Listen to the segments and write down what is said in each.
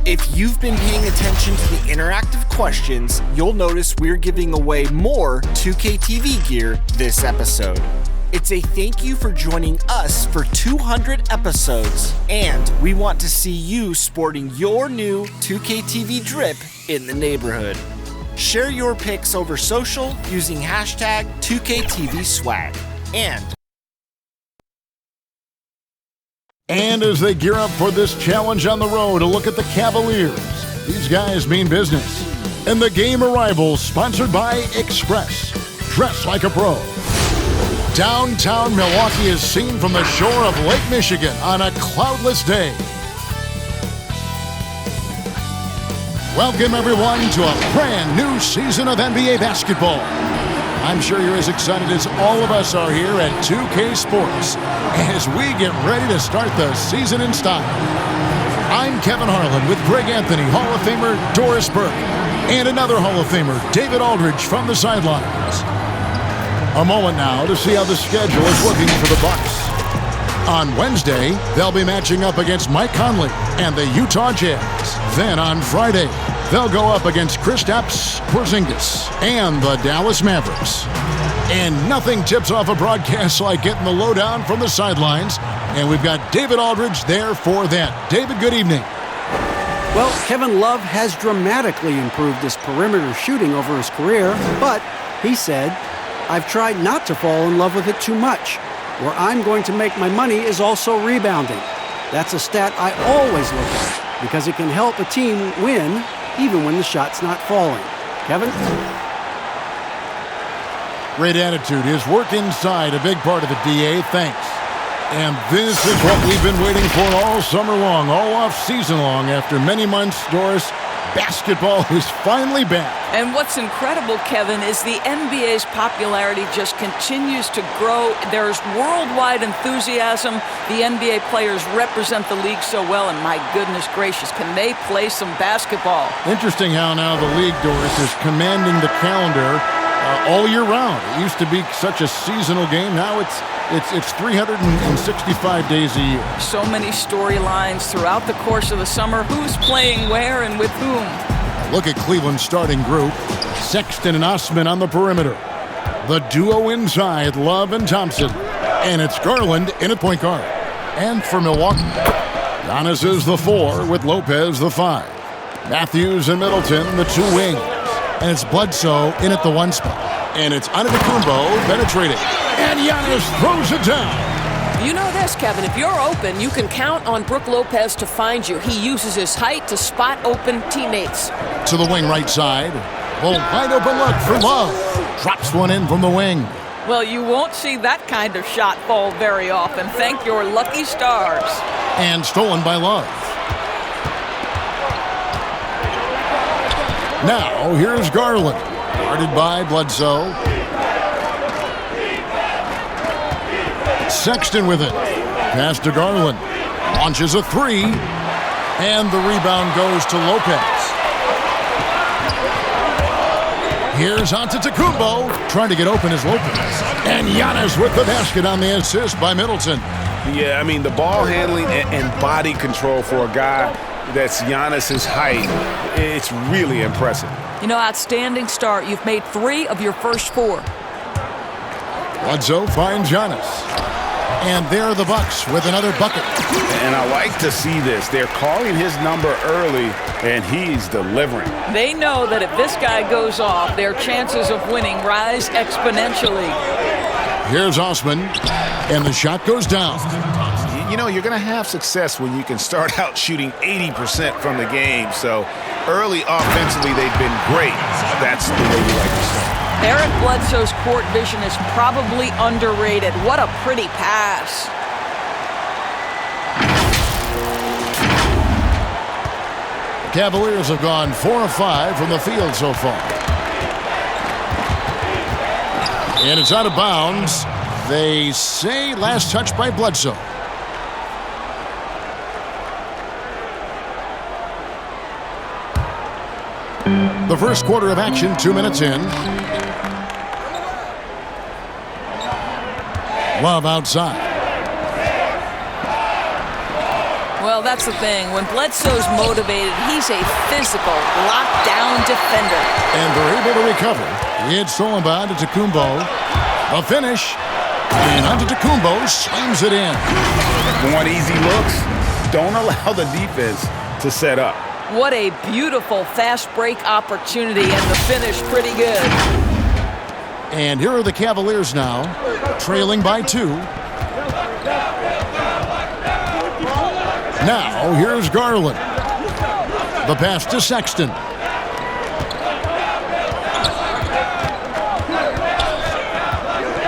If you've been paying attention to the interactive questions, you'll notice we're giving away more 2K TV gear this episode. It's a thank you for joining us for 200 episodes, and we want to see you sporting your new 2K TV drip in the neighborhood. Share your pics over social using hashtag 2KTVSwag. And as they gear up for this challenge on the road, a look at the Cavaliers. These guys mean business. And the game arrival sponsored by Express. Dress like a pro. Downtown Milwaukee is seen from the shore of Lake Michigan on a cloudless day. Welcome everyone to a brand new season of NBA basketball. I'm sure you're as excited as all of us are here at 2K Sports as we get ready to start the season in style. I'm Kevin Harlan with Greg Anthony, Hall of Famer Doris Burke, and another Hall of Famer, David Aldridge, from the sidelines. A moment now to see how the schedule is looking for the Bucks. On Wednesday, they'll be matching up against Mike Conley and the Utah Jazz. Then on Friday, they'll go up against Kristaps Porzingis and the Dallas Mavericks. And nothing tips off a broadcast like getting the lowdown from the sidelines. And we've got David Aldridge there for that. David, good evening. Well, Kevin Love has dramatically improved his perimeter shooting over his career, but he said, "I've tried not to fall in love with it too much. Where I'm going to make my money is also rebounding. That's a stat I always look at because it can help a team win even when the shot's not falling." Kevin? Great attitude. His work inside, a big part of the DA. Thanks. And this is what we've been waiting for all summer long, all off-season long. After many months, Doris, basketball is finally back. And what's incredible, Kevin, is the NBA's popularity just continues to grow. There's worldwide enthusiasm. The NBA players represent the league so well, and my goodness gracious, can they play some basketball? Interesting how now the league, Doris, is commanding the calendar all year round. It used to be such a seasonal game. Now it's 365 days a year. So many storylines throughout the course of the summer. Who's playing where and with whom? Look at Cleveland's starting group. Sexton and Osman on the perimeter. The duo inside, Love and Thompson. And it's Garland in at point guard. And for Milwaukee, Giannis is the 4 with Lopez the 5. Matthews and Middleton, the 2 wings. And it's Bledsoe in at the 1 spot. And it's Antetokounmpo penetrating. And Giannis throws it down. You know this, Kevin. If you're open, you can count on Brook Lopez to find you. He uses his height to spot open teammates. To the wing right side. Well, wide open look for Love. Drops one in from the wing. Well, you won't see that kind of shot fall very often. Thank your lucky stars. And stolen by Love. Now, here's Garland. Guarded by Bledsoe. Sexton with it. Pass to Garland. Launches a 3. And the rebound goes to Lopez. Here's Antetokounmpo. Trying to get open is Lopez. And Giannis with the basket on the assist by Middleton. Yeah, I mean, the ball handling and body control for a guy that's Giannis's height, it's really impressive. You know, outstanding start. You've made 3 of your first 4. Bledsoe finds Giannis. And there are the Bucks with another bucket. And I like to see this. They're calling his number early, and he's delivering. They know that if this guy goes off, their chances of winning rise exponentially. Here's Osman, and the shot goes down. You know, you're going to have success when you can start out shooting 80% from the game. So early offensively, they've been great. That's the way you like to start. Eric Bledsoe's court vision is probably underrated. What a pretty pass. The Cavaliers have gone 4 of 5 from the field so far. And it's out of bounds. They say last touch by Bledsoe. The first quarter of action, 2 minutes in. Love outside. Well, that's the thing. When Bledsoe's motivated, he's a physical, lockdown defender. And they're able to recover. It's stolen by Antetokounmpo. A finish. And Antetokounmpo slams it in. Want easy looks? Don't allow the defense to set up. What a beautiful fast break opportunity, and the finish pretty good. And here are the Cavaliers now, trailing by 2. Now, here's Garland. The pass to Sexton.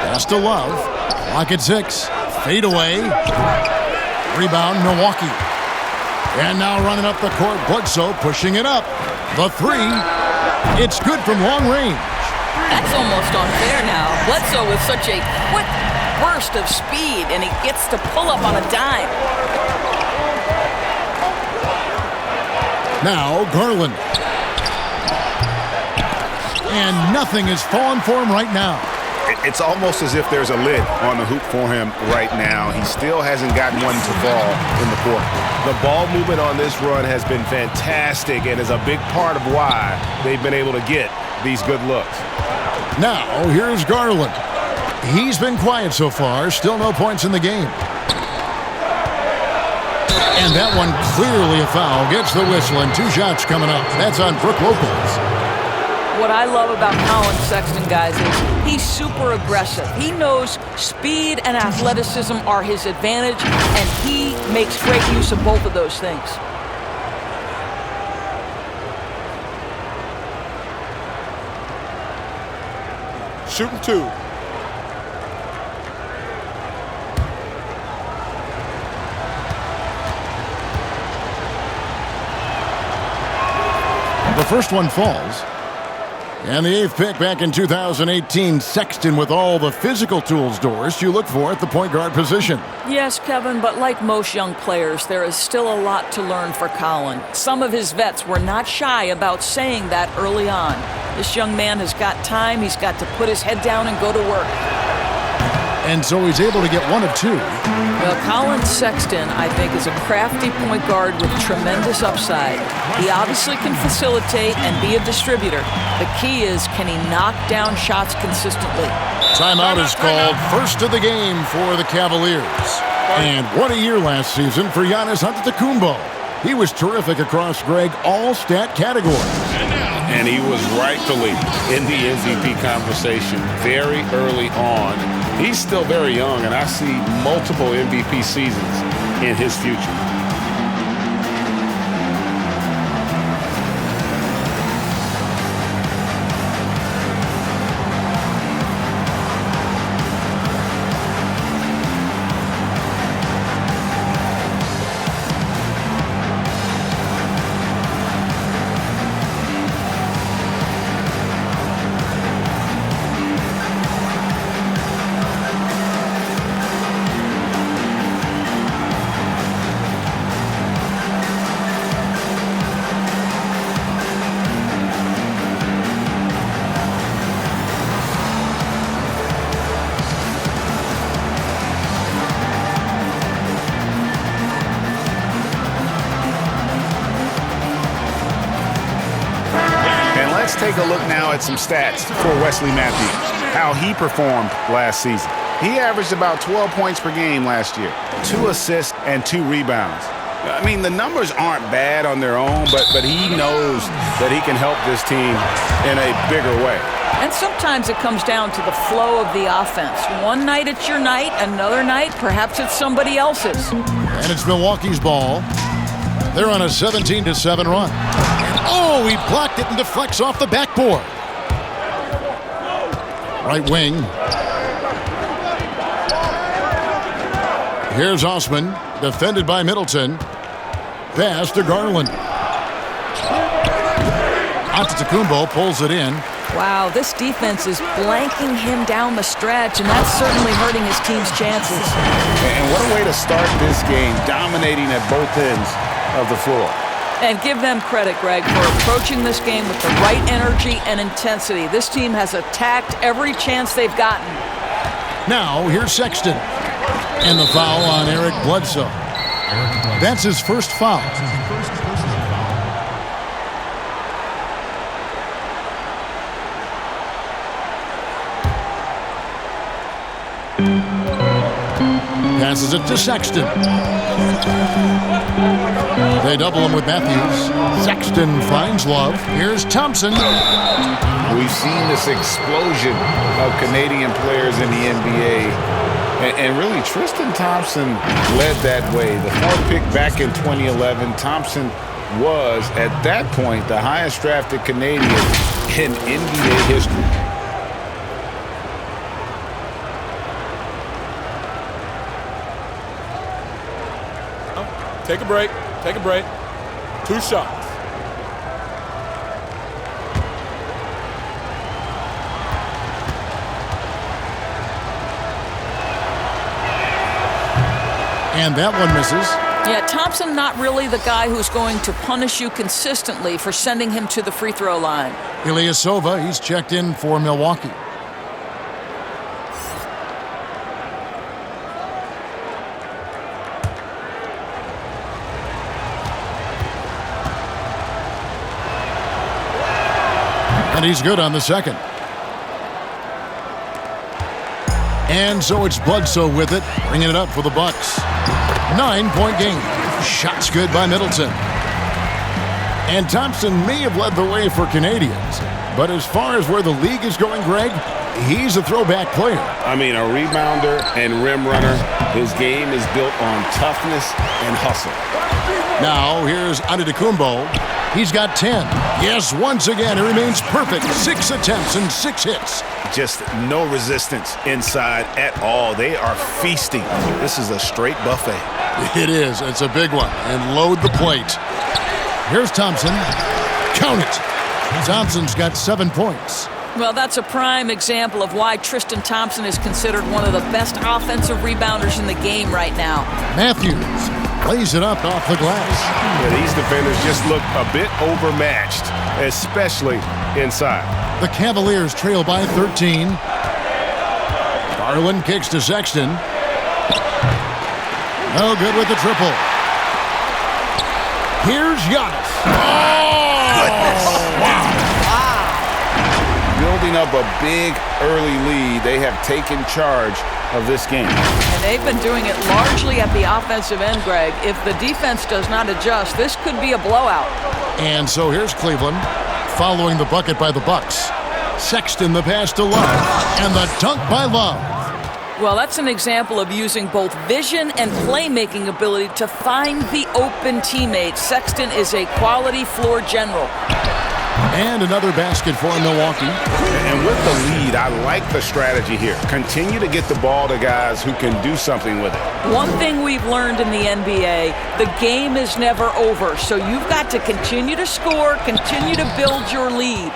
Pass to Love. Clock at 6. Fade away. Rebound, Milwaukee. And now running up the court, Bledsoe pushing it up. The 3. It's good from long range. That's almost unfair now. Bledsoe with such a quick burst of speed, and he gets to pull up on a dime. Now Garland. And nothing is falling for him right now. It's almost as if there's a lid on the hoop for him right now. He still hasn't gotten one to fall in the court. The ball movement on this run has been fantastic and is a big part of why they've been able to get these good looks. Now, here's Garland. He's been quiet so far. Still no points in the game. And that one clearly a foul. Gets the whistle, and 2 shots coming up. That's on Brook Lopez. What I love about Colin Sexton, guys, is he's super aggressive. He knows speed and athleticism are his advantage, and he makes great use of both of those things. Shooting 2. The first one falls. And the 8th pick back in 2018, Sexton with all the physical tools, Doris, you look for at the point guard position. Yes, Kevin, but like most young players, there is still a lot to learn for Colin. Some of his vets were not shy about saying that early on. This young man has got time. He's got to put his head down and go to work. And so he's able to get 1 of 2. Well, Colin Sexton, I think, is a crafty point guard with tremendous upside. He obviously can facilitate and be a distributor. The key is, can he knock down shots consistently? Timeout is called. First of the game for the Cavaliers. And what a year last season for Giannis Antetokounmpo. He was terrific across, Greg, all stat categories. And he was rightfully in the MVP conversation very early on. He's still very young, and I see multiple MVP seasons in his future. Let's take a look now at some stats for Wesley Matthews, how he performed last season. He averaged about 12 points per game last year, 2 assists and 2 rebounds. I mean, the numbers aren't bad on their own, but he knows that he can help this team in a bigger way. And sometimes it comes down to the flow of the offense. One night it's your night, another night perhaps it's somebody else's. And it's Milwaukee's ball. They're on a 17-7 run. Oh, he blocked it and deflects off the backboard. Right wing. Here's Osman, defended by Middleton. Pass to Garland. Antetokounmpo pulls it in. Wow, this defense is blanking him down the stretch, and that's certainly hurting his team's chances. And what a way to start this game, dominating at both ends of the floor. And give them credit, Greg, for approaching this game with the right energy and intensity. This team has attacked every chance they've gotten. Now, here's Sexton. And the foul on Eric Bledsoe. That's his first foul. Passes it to Sexton. They double him with Matthews. Sexton finds Love. Here's Thompson. We've seen this explosion of Canadian players in the NBA. And really, Tristan Thompson led that way. The fourth pick back in 2011, Thompson was, at that point, the highest drafted Canadian in NBA history. Take a break. Take a break. 2 shots. And that one misses. Yeah, Thompson not really the guy who's going to punish you consistently for sending him to the free throw line. Ilyasova, he's checked in for Milwaukee. And he's good on the second. And so it's Bledsoe with it, bringing it up for the Bucks. 9-point game. Shots good by Middleton. And Thompson may have led the way for Canadians, but as far as where the league is going, Greg, he's a throwback player. I mean, a rebounder and rim runner. His game is built on toughness and hustle. Now, here's Antetokounmpo. He's got 10. Yes, once again, he remains perfect. 6 attempts and 6 hits. Just no resistance inside at all. They are feasting. This is a straight buffet. It is. It's a big one. And load the plate. Here's Thompson. Count it. Thompson's got 7 points. Well, that's a prime example of why Tristan Thompson is considered one of the best offensive rebounders in the game right now. Matthews lays it up off the glass. Yeah, these defenders just look a bit overmatched, especially inside. The Cavaliers trail by 13. Garland kicks to Sexton. No good with the triple. Here's Giannis. Oh! Goodness. Wow. Building up a big early lead, they have taken charge of this game. And they've been doing it largely at the offensive end, Greg. If the defense does not adjust, this could be a blowout. And so here's Cleveland following the bucket by the Bucks. Sexton the pass to Love, and the dunk by Love. Well, that's an example of using both vision and playmaking ability to find the open teammate. Sexton is a quality floor general. And another basket for Milwaukee. And with the lead, I like the strategy here. Continue to get the ball to guys who can do something with it. One thing we've learned in the NBA, the game is never over. So you've got to continue to score, continue to build your lead.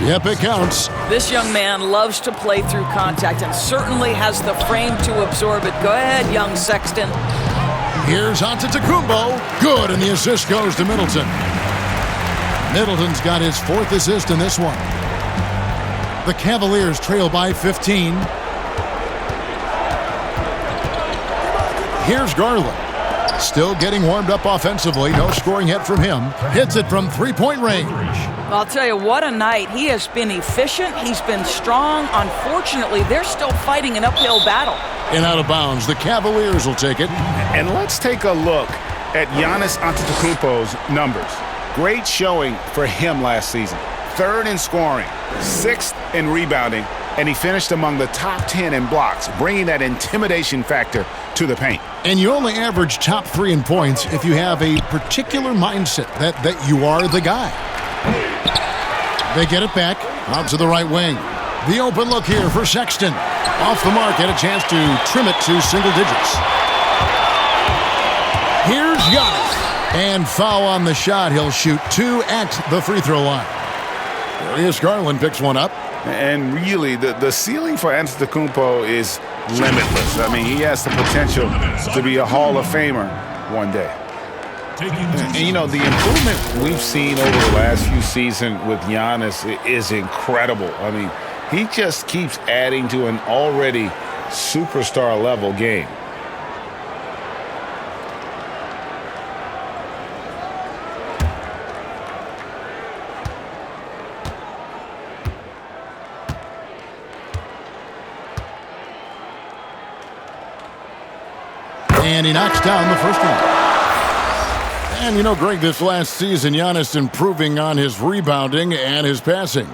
Yep, it counts. This young man loves to play through contact and certainly has the frame to absorb it. Go ahead, young Sexton. Here's Antetokounmpo. Good, and the assist goes to Middleton. Middleton's got his 4th assist in this one. The Cavaliers trail by 15. Here's Garland. Still getting warmed up offensively. No scoring hit from him. Hits it from 3-point range. I'll tell you, what a night. He has been efficient. He's been strong. Unfortunately, they're still fighting an uphill battle. And out of bounds. The Cavaliers will take it. And let's take a look at Giannis Antetokounmpo's numbers. Great showing for him last season. 3rd in scoring, 6th in rebounding, and he finished among the top 10 in blocks, bringing that intimidation factor to the paint. And you only average top 3 in points if you have a particular mindset that you are the guy. They get it back, out to the right wing. The open look here for Sexton. Off the mark, had a chance to trim it to single digits. Here's Giannis. And foul on the shot. He'll shoot 2 at the free throw line. Darius Garland picks one up. And really, the ceiling for Antetokounmpo is limitless. I mean, he has the potential to be a Hall of Famer one day. And, you know, the improvement we've seen over the last few seasons with Giannis is incredible. I mean, he just keeps adding to an already superstar-level game. And he knocks down the first one. And you know, Greg, this last season, Giannis improving on his rebounding and his passing.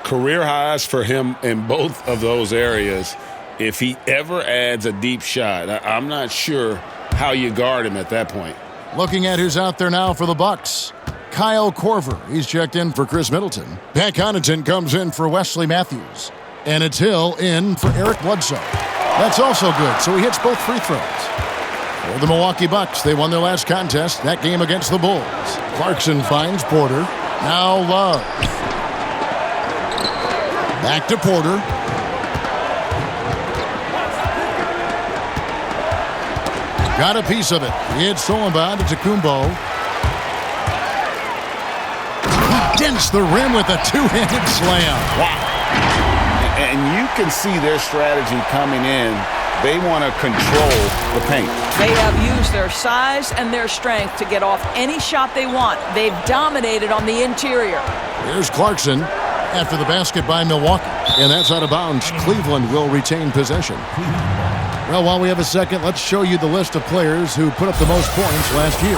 Career highs for him in both of those areas. If he ever adds a deep shot, I'm not sure how you guard him at that point. Looking at who's out there now for the Bucks. Kyle Korver, he's checked in for Chris Middleton. Pat Connaughton comes in for Wesley Matthews. And it's Hill in for Eric Bledsoe. That's also good, so he hits both free throws. For the Milwaukee Bucks, they won their last contest, that game against the Bulls. Clarkson finds Porter. Now Love. Back to Porter. Got a piece of it. It's stolen by Antetokounmpo. Dents the rim with a two-handed slam. Wow. And you can see their strategy coming in. They want to control the paint. They have used their size and their strength to get off any shot they want. They've dominated on the interior. Here's Clarkson after the basket by Milwaukee. And that's out of bounds. Cleveland will retain possession. Well, while we have a second, let's show you the list of players who put up the most points last year.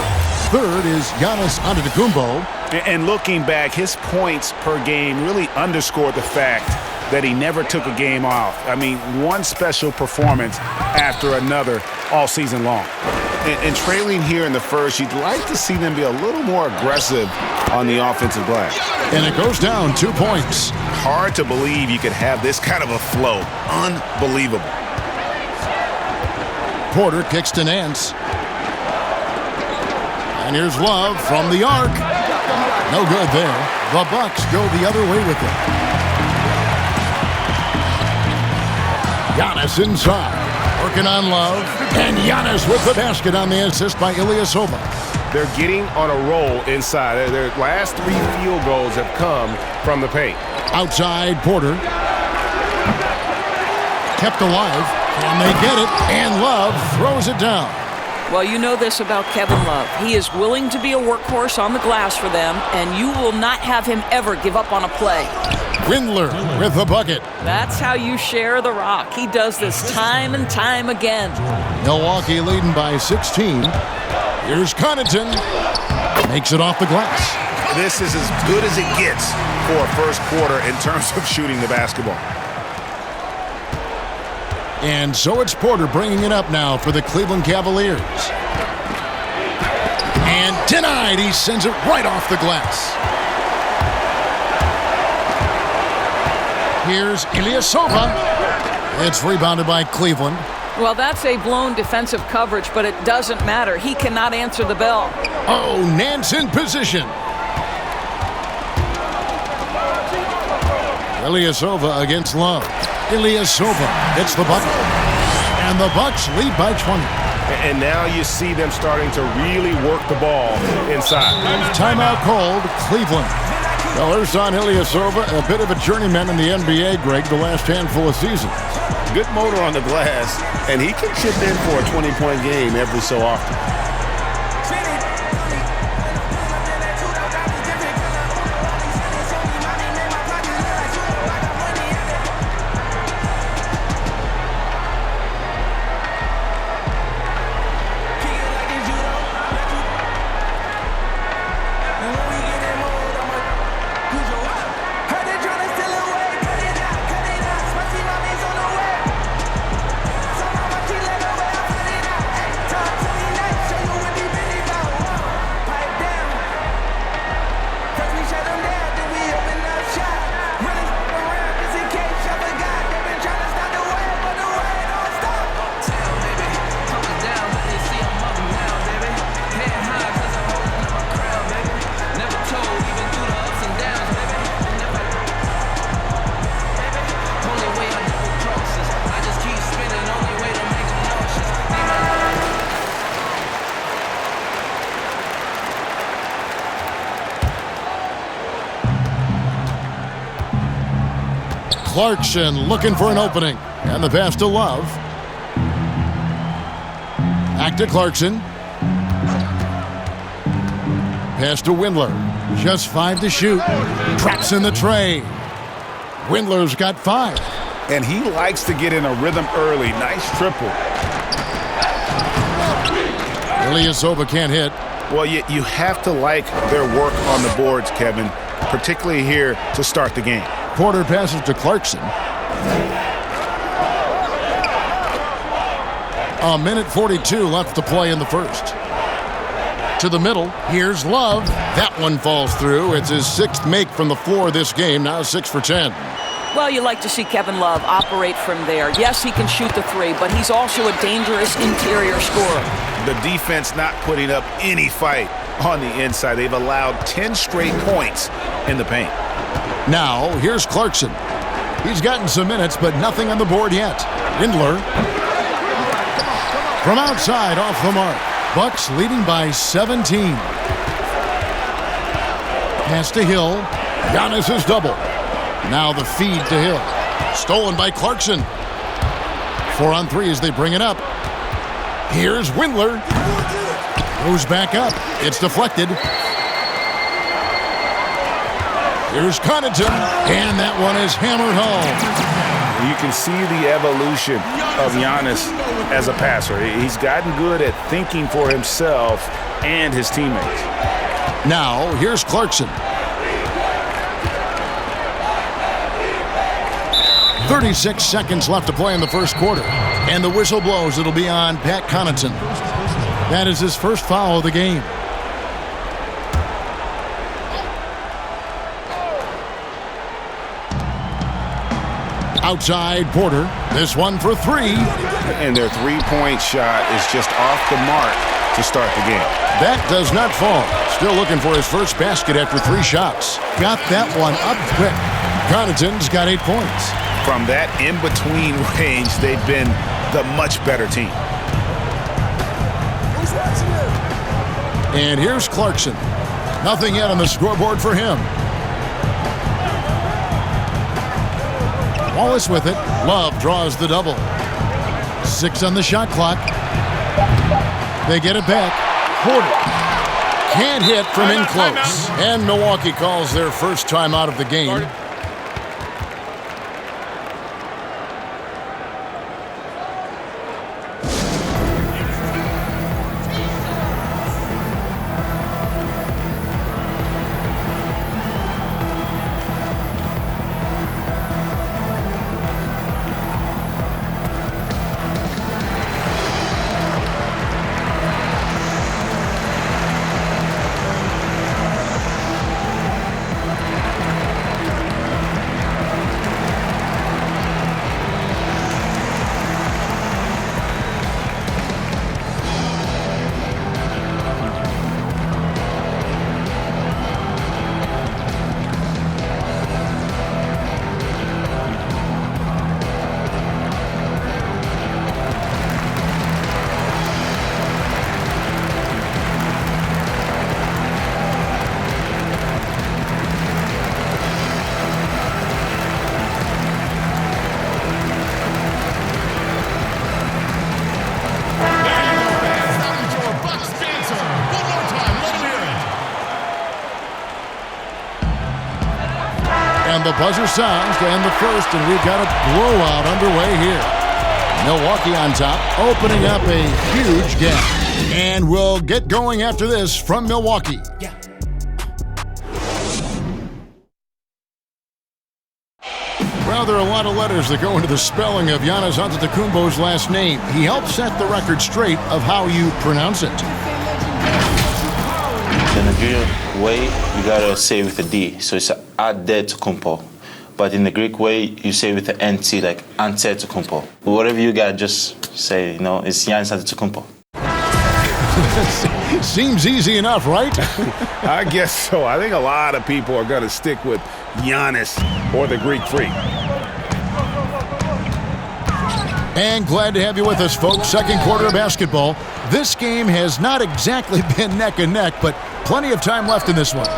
Third is Giannis Antetokounmpo. And looking back, his points per game really underscored the fact that he never took a game off. I mean, one special performance after another all season long. And trailing here in the first, you'd like to see them be a little more aggressive on the offensive glass. And it goes down 2 points. Hard to believe you could have this kind of a flow. Unbelievable. Porter kicks to Nance. And here's Love from the arc. No good there. The Bucks go the other way with it. Giannis inside. Working on Love. And Giannis with the basket on the assist by Ilyasova. They're getting on a roll inside. Their last 3 field goals have come from the paint. Outside, Porter. Kept alive. Can they get it? And Love throws it down. Well, you know this about Kevin Love. He is willing to be a workhorse on the glass for them, and you will not have him ever give up on a play. Windler with the bucket. That's how you share the rock. He does this time and time again. Milwaukee leading by 16. Here's Connaughton. Makes it off the glass. This is as good as it gets for a first quarter in terms of shooting the basketball. And so it's Porter bringing it up now for the Cleveland Cavaliers. And denied. He sends it right off the glass. Here's Ilyasova. It's rebounded by Cleveland. Well, that's a blown defensive coverage, but it doesn't matter. He cannot answer the bell. Oh, Nance in position. Ilyasova against Love. Ilyasova hits the bucket. And the Bucks lead by 20. And now you see them starting to really work the ball inside. Timeout called, Cleveland. Well, there's on Ilyasova, a bit of a journeyman in the NBA, Greg, the last handful of seasons. Good motor on the glass, and he can chip in for a 20-point game every so often. Clarkson looking for an opening. And the pass to Love. Back to Clarkson. Pass to Windler. Just 5 to shoot. Traps in the tray. Windler's got 5. And he likes to get in a rhythm early. Nice triple. Ilyasova can't hit. Well, you have to like their work on the boards, Kevin, particularly here to start the game. Porter passes to Clarkson. A minute 42 left to play in the first. To the middle, here's Love. That one falls through. It's his 6th make from the floor this game, now 6 for 10. Well, you like to see Kevin Love operate from there. Yes, he can shoot the three, but he's also a dangerous interior scorer. The defense not putting up any fight on the inside. They've allowed 10 straight points in the paint. Now, here's Clarkson. He's gotten some minutes, but nothing on the board yet. Windler. From outside, off the mark. Bucks leading by 17. Pass to Hill. Giannis is double. Now the feed to Hill. Stolen by Clarkson. 4 on 3 as they bring it up. Here's Windler. Goes back up. It's deflected. Here's Connaughton. And that one is hammered home. You can see the evolution of Giannis as a passer. He's gotten good at thinking for himself and his teammates. Now, here's Clarkson. 36 seconds left to play in the first quarter. And the whistle blows. It'll be on Pat Connaughton. That is his first foul of the game. Outside Porter. This one for 3. And their three-point shot is just off the mark to start the game. That does not fall. Still looking for his first basket after 3 shots. Got that one up quick. Connaughton's got 8 points. From that in-between range, they've been the much better team. And here's Clarkson. Nothing yet on the scoreboard for him. Wallace with it. Love draws the double. 6 on the shot clock. They get it back. Porter can't hit from in close. And Milwaukee calls their first time out of the game. And the buzzer sounds to end the first, and we've got a blowout underway here. Milwaukee on top, opening up a huge gap. And we'll get going after this from Milwaukee. Well, there are a lot of letters that go into the spelling of Giannis Antetokounmpo's last name. He helped set the record straight of how you pronounce it. The Nigerian way, you gotta say with a D, so it's Antetokounmpo. But in the Greek way, you say with the NT, like Antetokounmpo. Whatever you gotta just say, it's Giannis Antetokounmpo. Seems easy enough, right? I guess so. I think a lot of people are gonna stick with Giannis or the Greek Freak. And glad to have you with us, folks. Second quarter of basketball. This game has not exactly been neck and neck, but plenty of time left in this one.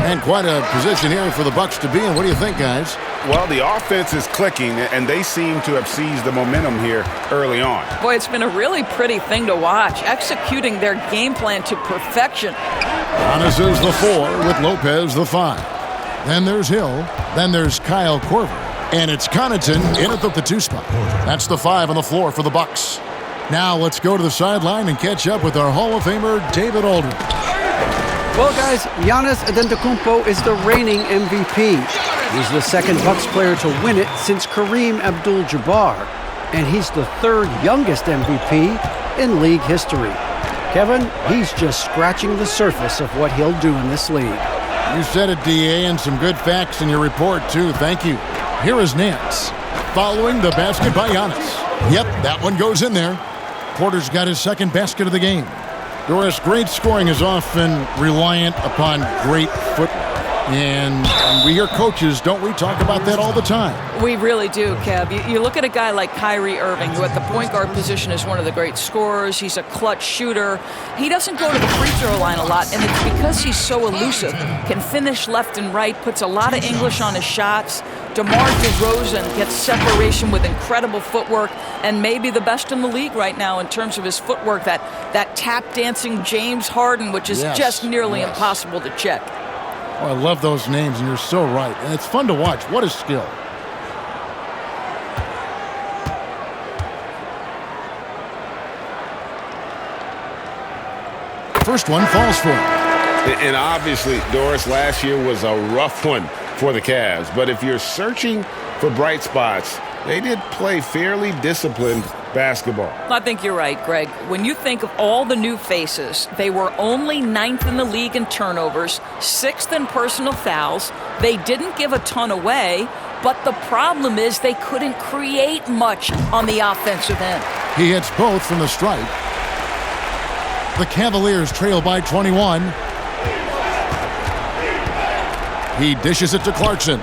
And quite a position here for the Bucks to be in. What do you think, guys? Well, the offense is clicking, and they seem to have seized the momentum here early on. Boy, it's been a really pretty thing to watch, executing their game plan to perfection. Giannis is the 4 with Lopez the 5. Then there's Hill. Then there's Kyle Korver. And it's Connaughton in at the 2 spot. That's the 5 on the floor for the Bucks. Now let's go to the sideline and catch up with our Hall of Famer, David Aldridge. Well, guys, Giannis Antetokounmpo is the reigning MVP. He's the second Bucks player to win it since Kareem Abdul-Jabbar, and he's the third youngest MVP in league history. Kevin, he's just scratching the surface of what he'll do in this league. You said it, DA, and some good facts in your report, too. Thank you. Here is Nance, following the basket by Giannis. Yep, that one goes in there. Porter's got his second basket of the game. Doris, great scoring is often reliant upon great footwork. And we hear coaches, don't we, talk about that all the time? We really do, Kev. You look at a guy like Kyrie Irving, who at the point guard position is one of the great scorers. He's a clutch shooter. He doesn't go to the free throw line a lot, and it's because he's so elusive. Can finish left and right, puts a lot of English on his shots. DeMar DeRozan gets separation with incredible footwork, and maybe the best in the league right now in terms of his footwork. That tap-dancing James Harden, which is just nearly impossible to check. Oh, I love those names, and you're so right. And it's fun to watch. What a skill. First one falls for him. And obviously, Doris, last year was a rough one for the Cavs. But if you're searching for bright spots, they did play fairly disciplined basketball. I think you're right, Greg. When you think of all the new faces, they were only 9th in the league in turnovers, 6th in personal fouls. They didn't give a ton away, but the problem is they couldn't create much on the offensive end. He hits both from the stripe. The Cavaliers trail by 21. He dishes it to Clarkson.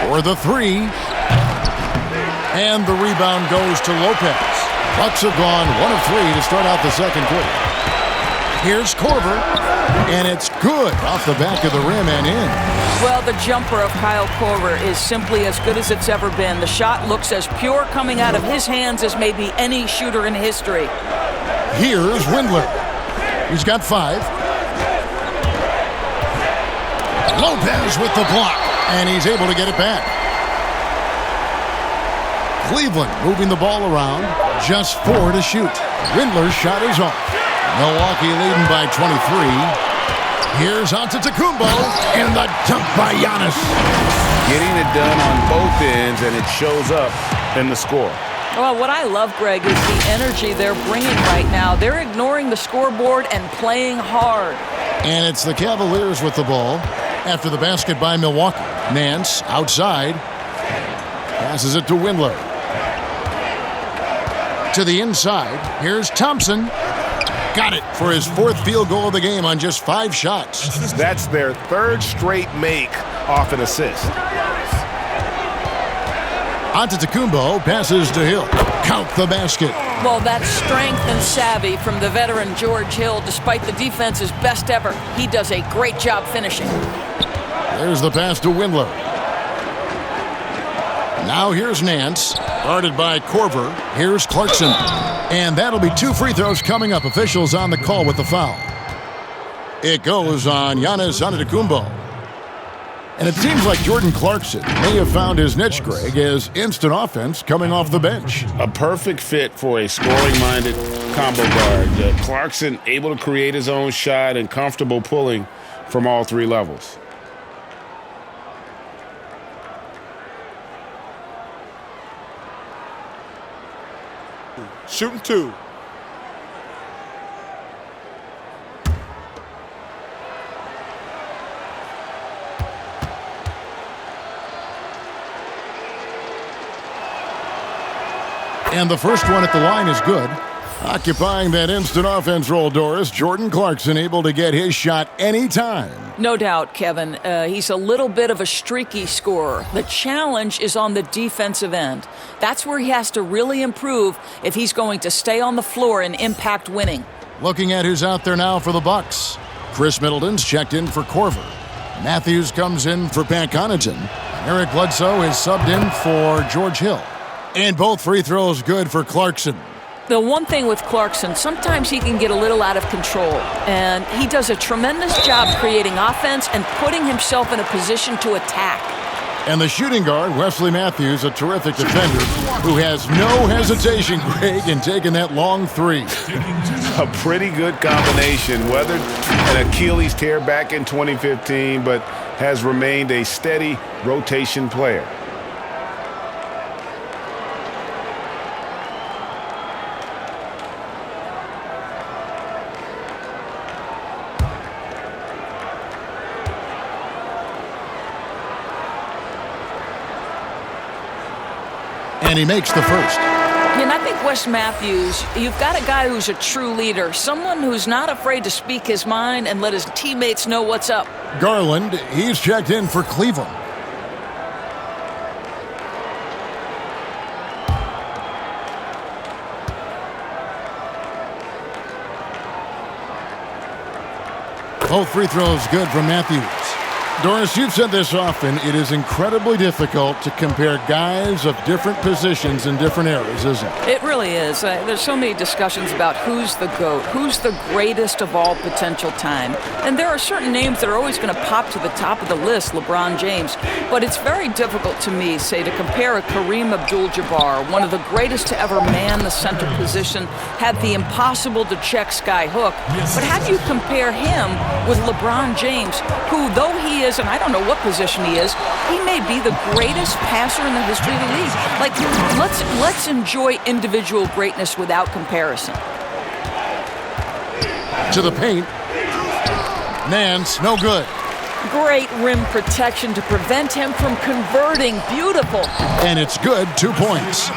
For the three. And the rebound goes to Lopez. Bucks have gone 1 of 3 to start out the second quarter. Here's Korver, and it's good off the back of the rim and in. Well, the jumper of Kyle Korver is simply as good as it's ever been. The shot looks as pure coming out of his hands as maybe any shooter in history. Here's Windler. He's got 5. Lopez with the block, and he's able to get it back. Cleveland moving the ball around, just 4 to shoot. Windler's shot is off. Milwaukee leading by 23. Here's Antetokounmpo, and the dunk by Giannis. Getting it done on both ends, and it shows up in the score. Well, what I love, Greg, is the energy they're bringing right now. They're ignoring the scoreboard and playing hard. And it's the Cavaliers with the ball after the basket by Milwaukee. Nance outside. Passes it to Windler. To the inside. Here's Thompson. Got it for his 4th field goal of the game on just 5 shots. That's their 3rd straight make off an assist. Antetokounmpo passes to Hill. Count the basket. Well, that's strength and savvy from the veteran George Hill. Despite the defense's best ever, he does a great job finishing. There's the pass to Windler. Now here's Nance, guarded by Korver. Here's Clarkson. And that'll be 2 free throws coming up. Officials on the call with the foul. It goes on Giannis Antetokounmpo. And it seems like Jordan Clarkson may have found his niche, Greg, as instant offense coming off the bench. A perfect fit for a scoring-minded combo guard. Clarkson able to create his own shot and comfortable pulling from all 3 levels. Shooting 2. And the first one at the line is good. Occupying that instant offense role, Doris, Jordan Clarkson able to get his shot anytime. No doubt, Kevin. He's a little bit of a streaky scorer. The challenge is on the defensive end. That's where he has to really improve if he's going to stay on the floor and impact winning. Looking at who's out there now for the Bucks. Chris Middleton's checked in for Korver. Matthews comes in for Pat Connaughton. Eric Bledsoe is subbed in for George Hill. And both free throws good for Clarkson. The one thing with Clarkson, sometimes he can get a little out of control, and he does a tremendous job creating offense and putting himself in a position to attack. And the shooting guard, Wesley Matthews, a terrific defender who has no hesitation, Greg, in taking that long three. A pretty good combination. Weathered an Achilles tear back in 2015, but has remained a steady rotation player. And he makes the first. And I think Wes Matthews, you've got a guy who's a true leader, someone who's not afraid to speak his mind and let his teammates know what's up. Garland, he's checked in for Cleveland. Both free throws good from Matthews. Doris, you've said this often, it is incredibly difficult to compare guys of different positions in different eras, isn't it? It really is. There's so many discussions about who's the GOAT, who's the greatest of all potential time. And there are certain names that are always going to pop to the top of the list, LeBron James. But it's very difficult to me, say, to compare a Kareem Abdul-Jabbar, one of the greatest to ever man the center position, had the impossible to check sky hook. But how do you compare him with LeBron James, who, though he is, and I don't know what position he is, he may be the greatest passer in the history of the league. Like, let's enjoy individual greatness without comparison. To the paint. Nance, no good. Great rim protection to prevent him from converting. Beautiful. And it's good, 2 points.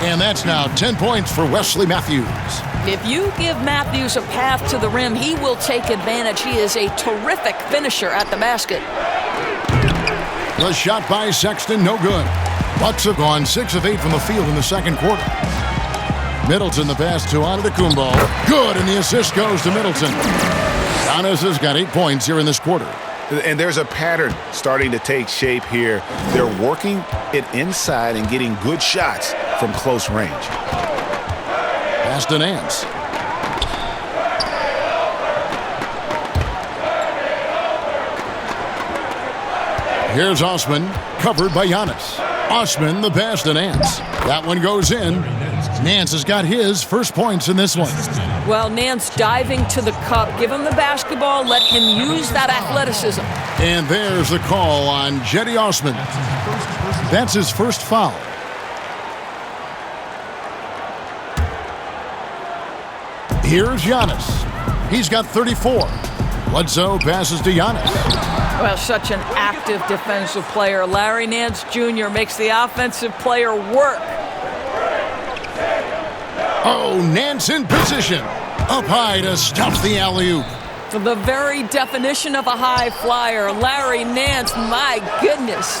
And that's now 10 points for Wesley Matthews. If you give Matthews a path to the rim, he will take advantage. He is a terrific finisher at the basket. The shot by Sexton, no good. Bucks have gone 6 of 8 from the field in the second quarter. Middleton, the pass to Antetokounmpo. Good, and the assist goes to Middleton. Giannis has got 8 points here in this quarter. And there's a pattern starting to take shape here. They're working it inside and getting good shots from close range. Pass to Nance. Here's Osman, covered by Giannis. Osman, the pass to Nance. That one goes in. Nance has got his first points in this one. Well, Nance diving to the cup. Give him the basketball. Let him use that athleticism. And there's the call on Jetty Osman. That's his first foul. Here's Giannis. He's got 34. Bledsoe passes to Giannis. Well, such an active defensive player. Larry Nance Jr. makes the offensive player work. Oh, Nance in position. Up high to stop the alley-oop. The very definition of a high flyer. Larry Nance, my goodness.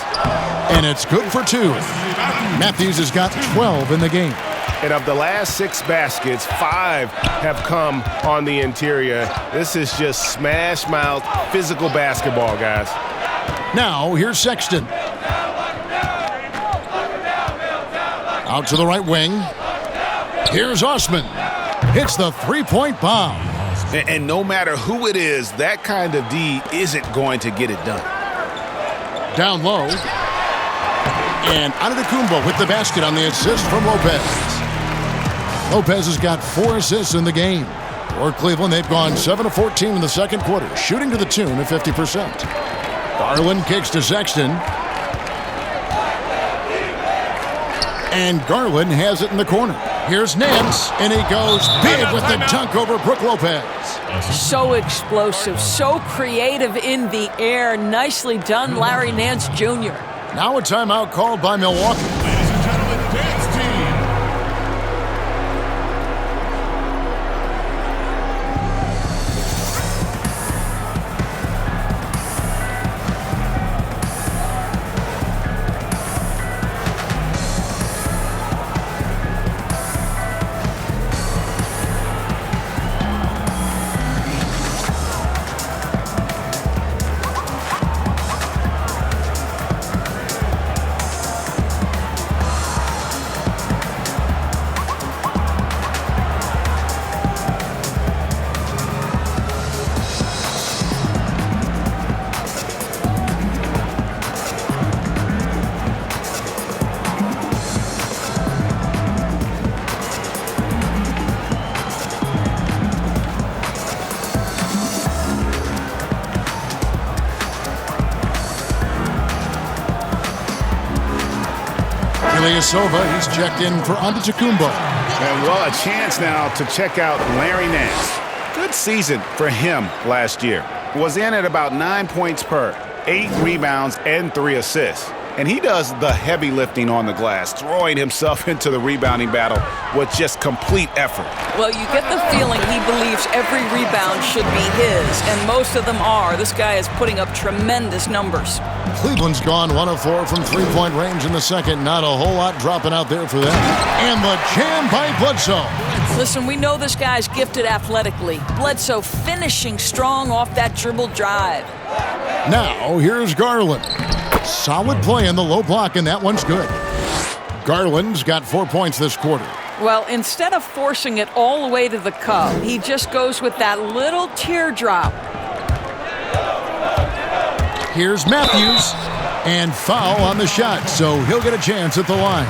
And it's good for 2. Matthews has got 12 in the game. And of the last 6 baskets, 5 have come on the interior. This is just smash mouth, physical basketball, guys. Now, here's Sexton. Out to the right wing. Here's Osman. Hits the three-point bomb. And no matter who it is, that kind of D isn't going to get it done. Down low. And Antetokounmpo with the basket on the assist from Lopez. Lopez has got 4 assists in the game. For Cleveland, they've gone 7 of 14 in the second quarter, shooting to the tune of 50%. Garland kicks to Sexton. And Garland has it in the corner. Here's Nance, and he goes big with the dunk over Brook Lopez. So explosive, so creative in the air. Nicely done, Larry Nance Jr. Now a timeout called by Milwaukee. Ladies and gentlemen, dance team. Ilyasova, he's checked in for Antetokounmpo. And well, a chance now to check out Larry Nance. Good season for him last year. Was in at about 9 points per, 8 rebounds, and 3 assists. And he does the heavy lifting on the glass, throwing himself into the rebounding battle with just complete effort. Well, you get the feeling he believes every rebound should be his, and most of them are. This guy is putting up tremendous numbers. Cleveland's gone 1 of 4 from three-point range in the second. Not a whole lot dropping out there for them. And the jam by Bledsoe. Listen, we know this guy's gifted athletically. Bledsoe finishing strong off that dribble drive. Now, here's Garland. Solid play in the low block, and that one's good. Garland's got 4 points this quarter. Well, instead of forcing it all the way to the cup, he just goes with that little teardrop. Here's Matthews, and foul on the shot, so he'll get a chance at the line.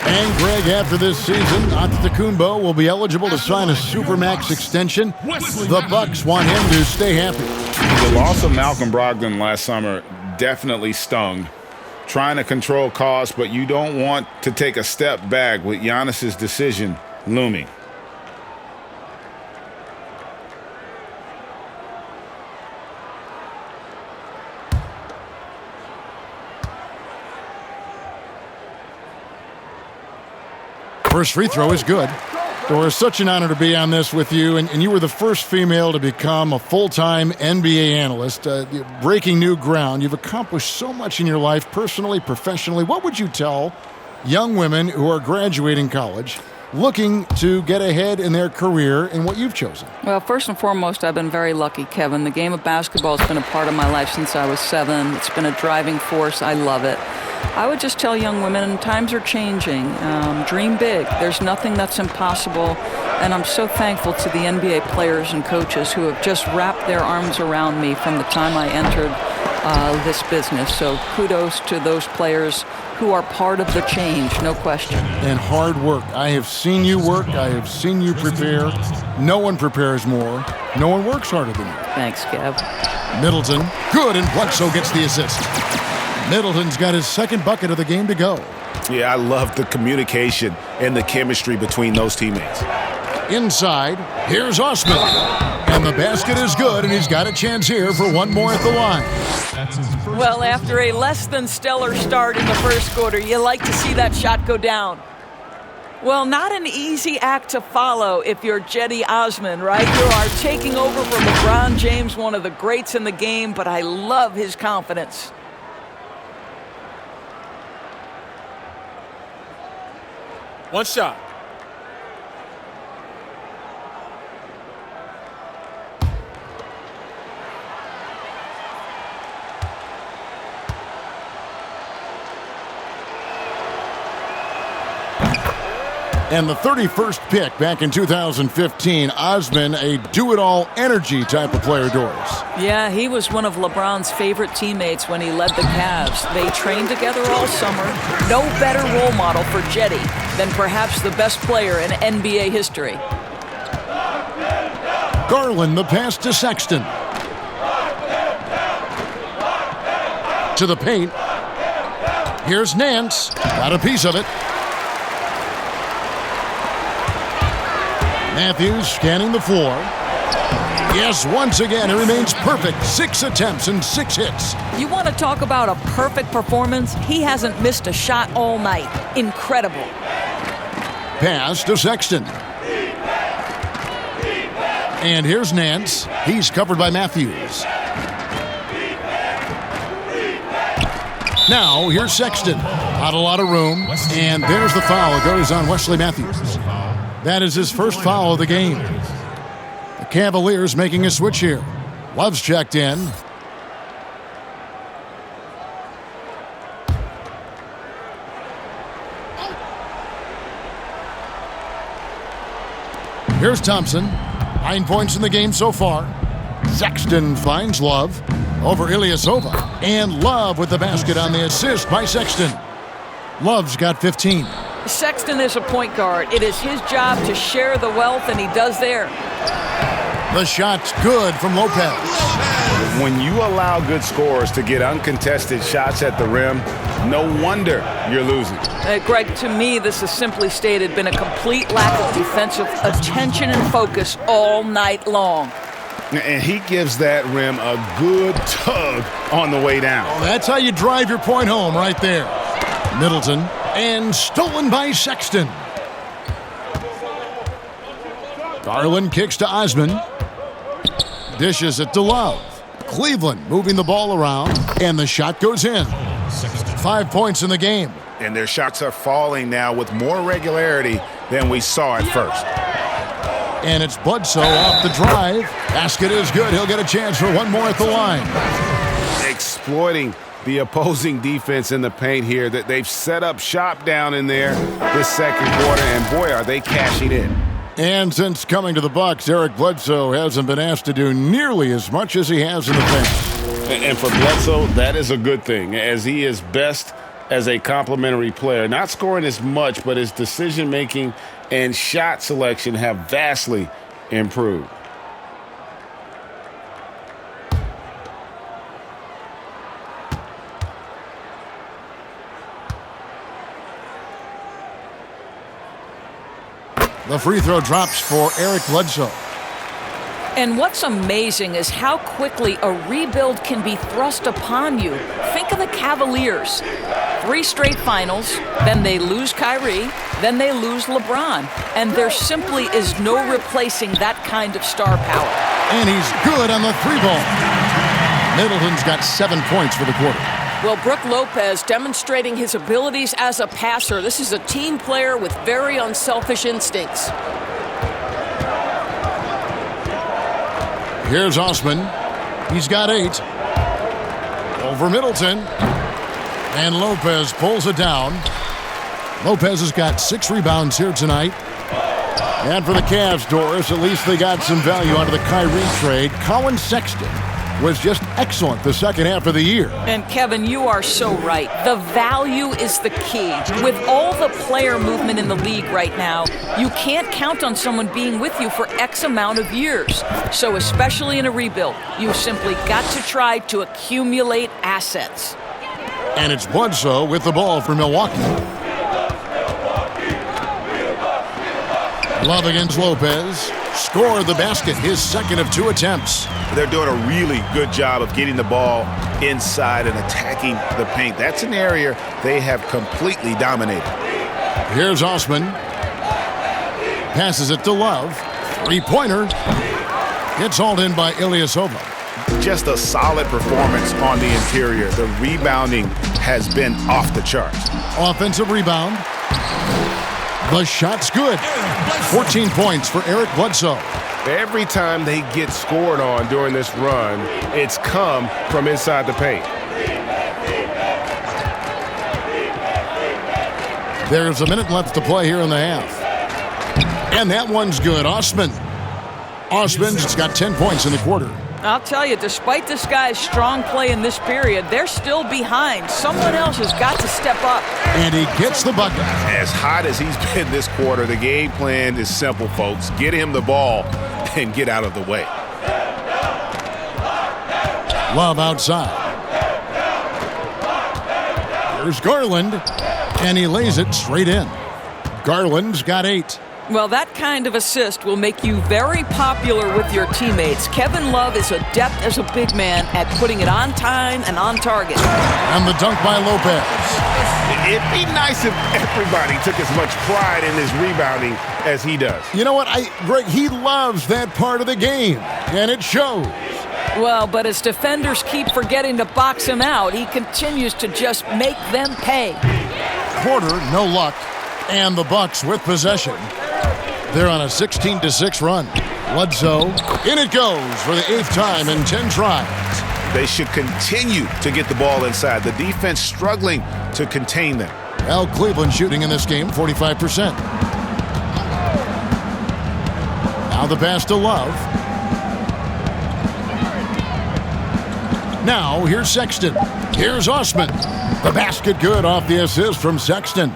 And Greg, after this season, Antetokounmpo will be eligible to sign a Supermax extension. The Bucks want him to stay happy. The loss of Malcolm Brogdon last summer definitely stung. Trying to control costs, but you don't want to take a step back with Giannis' decision looming. First free throw is good. Doris, such an honor to be on this with you, and you were the first female to become a full-time NBA analyst, breaking new ground. You've accomplished so much in your life, personally, professionally. What would you tell young women who are graduating college, looking to get ahead in their career in what you've chosen? Well, first and foremost, I've been very lucky, Kevin. The game of basketball has been a part of my life since I was 7. It's been a driving force. I love it. I would just tell young women, times are changing. Dream big. There's nothing that's impossible. And I'm so thankful to the NBA players and coaches who have just wrapped their arms around me from the time I entered this business. So kudos to those players who are part of the change, no question. And hard work. I have seen you work. I have seen you prepare. No one prepares more. No one works harder than you. Thanks, Kev. Middleton, good, and Bledsoe gets the assist. Middleton's got his second bucket of the game to go. Yeah, I love the communication and the chemistry between those teammates. Inside, here's Osman. And the basket is good, and he's got a chance here for one more at the line. Well, after a less than stellar start in the first quarter, you like to see that shot go down. Well, not an easy act to follow if you're Cedi Osman, right? You are taking over for LeBron James, one of the greats in the game, but I love his confidence. One shot. And the 31st pick back in 2015, Osman, a do-it-all energy type of player, Doris. Yeah, he was one of LeBron's favorite teammates when he led the Cavs. They trained together all summer. No better role model for Cedi than perhaps the best player in NBA history. Garland, the pass to Sexton. To the paint. Here's Nance. Got a piece of it. Matthews scanning the floor. Yes, once again, it remains perfect. 6 attempts and 6 hits. You want to talk about a perfect performance? He hasn't missed a shot all night. Incredible. Pass to Sexton. And here's Nance. He's covered by Matthews. Now, here's Sexton. Not a lot of room. And there's the foul. It goes on Wesley Matthews. That is his first foul of the game. The Cavaliers making a switch here. Love's checked in. Here's Thompson. 9 points in the game so far. Sexton finds Love over Ilyasova. And Love with the basket on the assist by Sexton. Love's got 15. Sexton is a point guard. It is his job to share the wealth, and he does there. The shot's good from Lopez. When you allow good scorers to get uncontested shots at the rim, no wonder you're losing. Greg, to me, this has simply stated been a complete lack of defensive attention and focus all night long. And he gives that rim a good tug on the way down. Well, that's how you drive your point home right there. Middleton, and stolen by Sexton. Garland kicks to Osman. Dishes it to Love. Cleveland moving the ball around, and the shot goes in. 5 points in the game. And their shots are falling now with more regularity than we saw at first. And it's Bledsoe off the drive. Basket is good. He'll get a chance for one more at the line. Exploiting the opposing defense in the paint here. That they've set up shop down in there this second quarter, and boy, are they cashing in. And since coming to the Bucks, Eric Bledsoe hasn't been asked to do nearly as much as he has in the past. And for Bledsoe, that is a good thing, as he is best as a complementary player. Not scoring as much, but his decision-making and shot selection have vastly improved. The free throw drops for Eric Bledsoe. And what's amazing is how quickly a rebuild can be thrust upon you. Think of the Cavaliers. 3 straight finals, then they lose Kyrie, then they lose LeBron. And there simply is no replacing that kind of star power. And he's good on the 3-ball. Middleton's got 7 points for the quarter. Well, Brook Lopez demonstrating his abilities as a passer. This is a team player with very unselfish instincts. Here's Osman. He's got 8. Over Middleton. And Lopez pulls it down. Lopez has got 6 rebounds here tonight. And for the Cavs, Doris, at least they got some value out of the Kyrie trade. Colin Sexton was just excellent the second half of the year. And Kevin, you are so right. The value is the key. With all the player movement in the league right now, you can't count on someone being with you for X amount of years. So especially in a rebuild, you simply got to try to accumulate assets. And it's Bledsoe with the ball for Milwaukee. Love against Lopez. Scored the basket, his second of 2 attempts. They're doing a really good job of getting the ball inside and attacking the paint. That's an area they have completely dominated. Here's Osman. Passes it to Love. 3-pointer. Gets hauled in by Ilyasova. Just a solid performance on the interior. The rebounding has been off the charts. Offensive rebound. The shot's good. 14 points for Eric Bledsoe. Every time they get scored on during this run, it's come from inside the paint. There's a minute left to play here in the half. And that one's good. Osman's got 10 points in the quarter. I'll tell you, despite this guy's strong play in this period, they're still behind. Someone else has got to step up. And he gets the bucket. As hot as he's been this quarter, the game plan is simple, folks. Get him the ball and get out of the way. Love outside. Here's Garland. And he lays it straight in. Garland's got 8. Well, that kind of assist will make you very popular with your teammates. Kevin Love is adept as a big man at putting it on time and on target. And the dunk by Lopez. It'd be nice if everybody took as much pride in his rebounding as he does. You know what? Greg, he loves that part of the game, and it shows. Well, but as defenders keep forgetting to box him out, he continues to just make them pay. Porter, no luck, and the Bucks with possession. They're on a 16-6 run. Bledsoe, in it goes for the 8th time in 10 tries. They should continue to get the ball inside. The defense struggling to contain them. Well, Cleveland shooting in this game 45%. Now the pass to Love. Now here's Sexton. Here's Osman. The basket good off the assist from Sexton.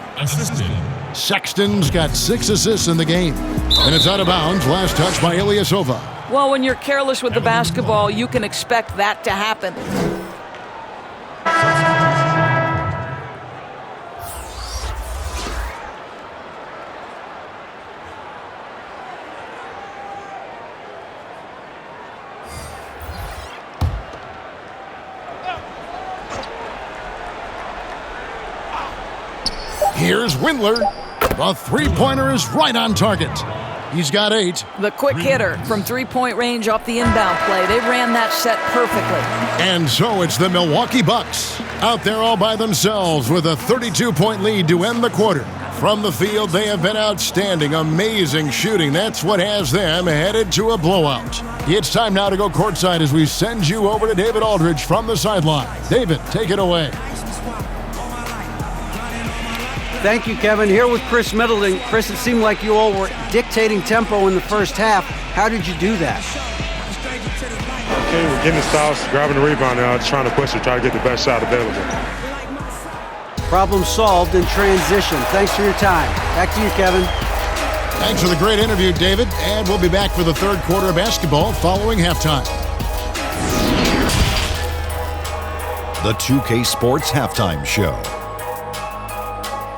Sexton's got 6 assists in the game. And it's out of bounds. Last touch by Ilyasova. Well, when you're careless with the basketball, you can expect that to happen. Here's Windler. The three-pointer is right on target. He's got 8. The quick hitter from three-point range off the inbound play. They ran that set perfectly. And so it's the Milwaukee Bucks out there all by themselves with a 32-point lead to end the quarter. From the field, they have been outstanding, amazing shooting. That's what has them headed to a blowout. It's time now to go courtside as we send you over to David Aldridge from the sideline. David, take it away. Thank you, Kevin. Here with Chris Middleton. Chris, it seemed like you all were dictating tempo in the first half. How did you do that? Okay, we're getting the stops, grabbing the rebound now, just trying to push it, try to get the best shot available. Problem solved in transition. Thanks for your time. Back to you, Kevin. Thanks for the great interview, David. And we'll be back for the third quarter of basketball following halftime. The 2K Sports Halftime Show.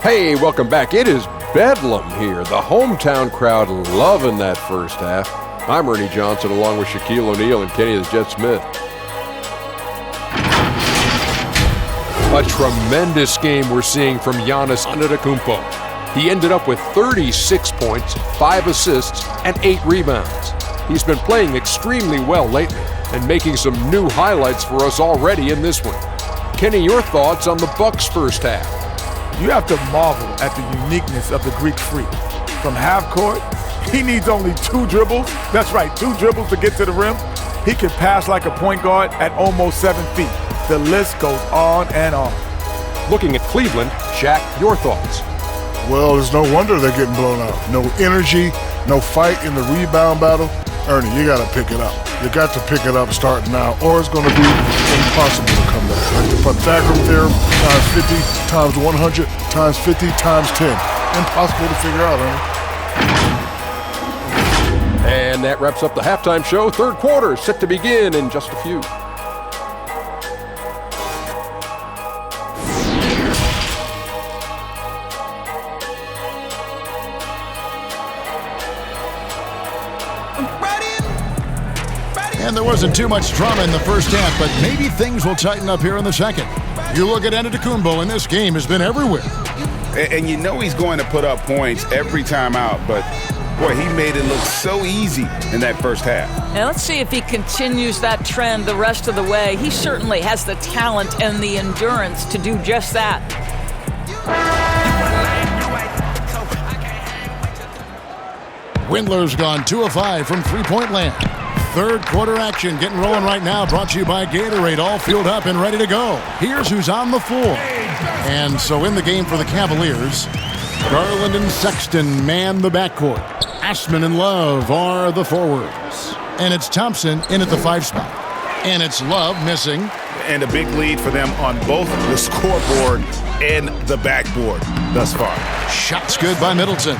Hey, welcome back. It is bedlam here. The hometown crowd loving that first half. I'm Ernie Johnson along with Shaquille O'Neal and Kenny the Jet Smith. A tremendous game we're seeing from Giannis Antetokounmpo. He ended up with 36 points, 5 assists, and 8 rebounds. He's been playing extremely well lately and making some new highlights for us already in this one. Kenny, your thoughts on the Bucks' first half? You have to marvel at the uniqueness of the Greek freak. From half court, he needs only 2 dribbles. That's right, 2 dribbles to get to the rim. He can pass like a point guard at almost 7 feet. The list goes on and on. Looking at Cleveland, Shaq, your thoughts? Well, there's no wonder they're getting blown out. No energy, no fight in the rebound battle. Ernie, you got to pick it up. You got to pick it up starting now, or it's going to be impossible to come back. Like the Pythagorean theorem, times 50, times 100, times 50, times 10. Impossible to figure out, Ernie. And that wraps up the halftime show. Third quarter set to begin in just a few. And there wasn't too much drama in the first half, but maybe things will tighten up here in the second. You look at Antetokounmpo, and this game has been everywhere. And you know he's going to put up points every time out, but boy, he made it look so easy in that first half. Now let's see if he continues that trend the rest of the way. He certainly has the talent and the endurance to do just that. Windler's gone 2 of 5 from three-point land. Third quarter action getting rolling right now, brought to you by Gatorade, all fueled up and ready to go. Here's who's on the floor. And so in the game for the Cavaliers, Garland and Sexton man the backcourt. Ashman and Love are the forwards. And it's Thompson in at the 5 spot. And it's Love missing. And a big lead for them on both the scoreboard and the backboard thus far. Shots good by Middleton.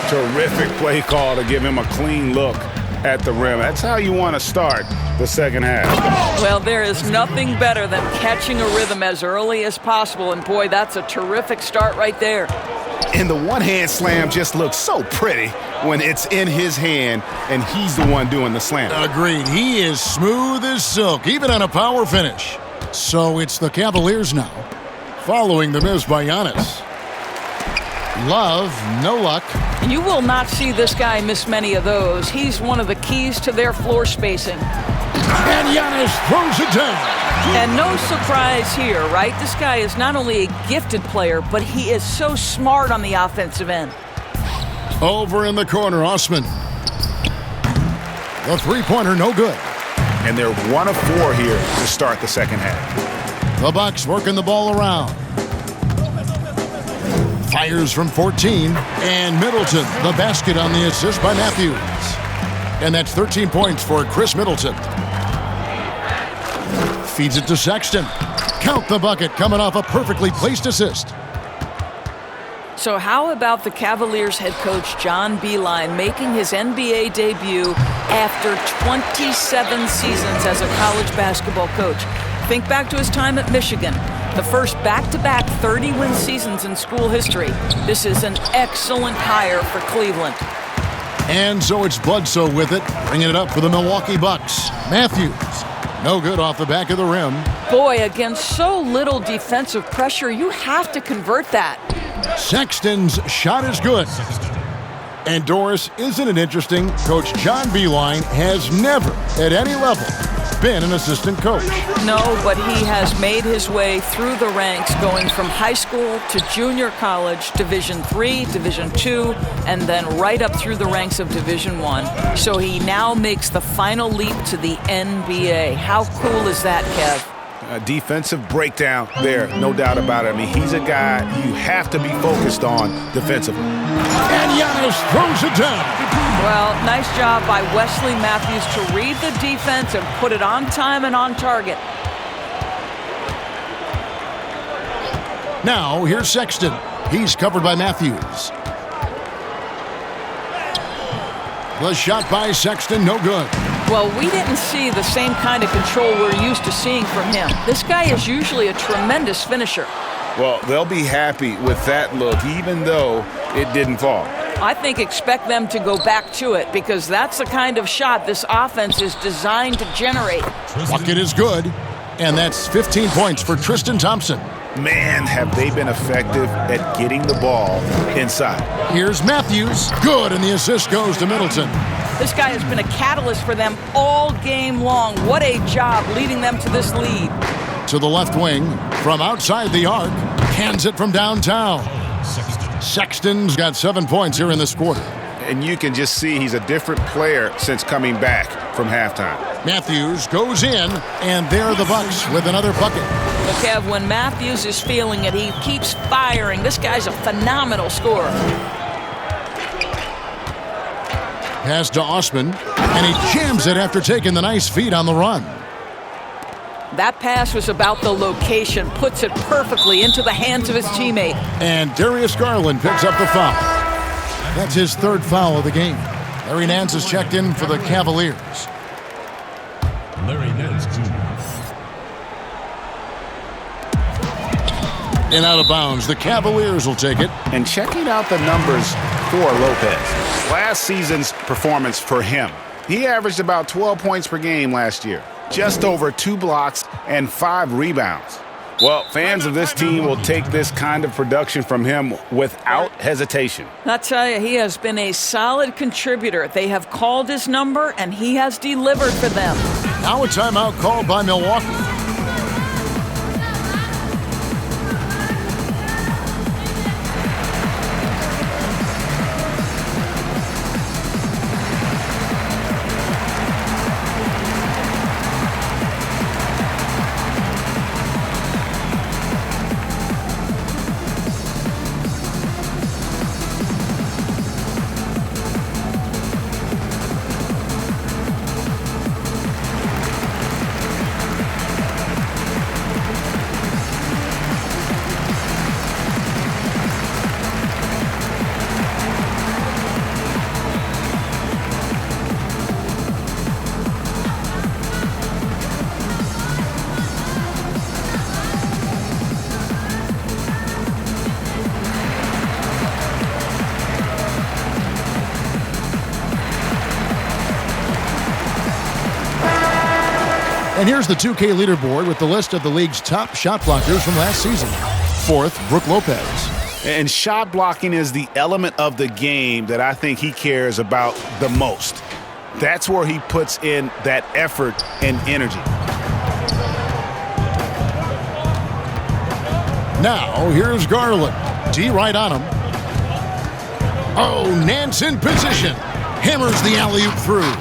Terrific play call to give him a clean look at the rim. That's how you want to start the second half. Well, there is nothing better than catching a rhythm as early as possible, and boy, that's a terrific start right there. And the one-hand slam just looks so pretty when it's in his hand and he's the one doing the slam. Agreed. He is smooth as silk, even on a power finish. So it's the Cavaliers now, following the miss by Giannis. Love, no luck. You will not see this guy miss many of those. He's one of the keys to their floor spacing. And Giannis throws it down. And no surprise here, right? This guy is not only a gifted player, but he is so smart on the offensive end. Over in the corner, Osman. The three-pointer, no good. And they're 1 of 4 here to start the second half. The Bucks working the ball around. Fires from 14, and Middleton, the basket on the assist by Matthews. And that's 13 points for Chris Middleton. Feeds it to Sexton. Count the bucket coming off a perfectly placed assist. So how about the Cavaliers head coach John Beilein making his NBA debut after 27 seasons as a college basketball coach. Think back to his time at Michigan, the first back-to-back 30-win seasons in school history. This is an excellent hire for Cleveland. And so it's Bledsoe with it, bringing it up for the Milwaukee Bucks. Matthews, no good off the back of the rim. Boy, against so little defensive pressure, you have to convert that. Sexton's shot is good. And Doris, isn't it interesting? Coach John Beilein has never, at any level, been an assistant coach. No, but he has made his way through the ranks, going from high school to junior college, Division III, Division II, and then right up through the ranks of Division I. So he now makes the final leap to the NBA. How cool is that, Kev? A defensive breakdown there, no doubt about it. I mean, he's a guy you have to be focused on defensively. And Giannis throws it down. Well, nice job by Wesley Matthews to read the defense and put it on time and on target. Now, here's Sexton. He's covered by Matthews. The shot by Sexton, no good. Well, we didn't see the same kind of control we're used to seeing from him. This guy is usually a tremendous finisher. Well, they'll be happy with that look, even though it didn't fall. I think expect them to go back to it, because that's the kind of shot this offense is designed to generate. Bucket is good, and that's 15 points for Tristan Thompson. Man, have they been effective at getting the ball inside. Here's Matthews. Good, and the assist goes to Middleton. This guy has been a catalyst for them all game long. What a job leading them to this lead. To the left wing, from outside the arc, cans it from downtown. Sexton's got 7 points here in this quarter. And you can just see he's a different player since coming back from halftime. Matthews goes in, and there are the Bucks with another bucket. But Kev, when Matthews is feeling it, he keeps firing. This guy's a phenomenal scorer. Pass to Osman, and he jams it after taking the nice feed on the run. That pass was about the location, puts it perfectly into the hands of his teammate. And Darius Garland picks up the foul. That's his third foul of the game. Larry Nance is checked in for the Cavaliers. Larry Nance, Jr. And out of bounds, the Cavaliers will take it. And checking out the numbers for Lopez. Last season's performance for him. He averaged about 12 points per game last year. Just over 2 blocks and 5 rebounds. Well, fans of this team will take this kind of production from him without hesitation. I tell you, he has been a solid contributor. They have called his number, and he has delivered for them. Now a timeout called by Milwaukee. And here's the 2K leaderboard with the list of the league's top shot blockers from last season. 4th, Brook Lopez. And shot blocking is the element of the game that I think he cares about the most. That's where he puts in that effort and energy. Now, here's Garland. D right on him. Oh, Nance in position. Hammers the alley-oop through.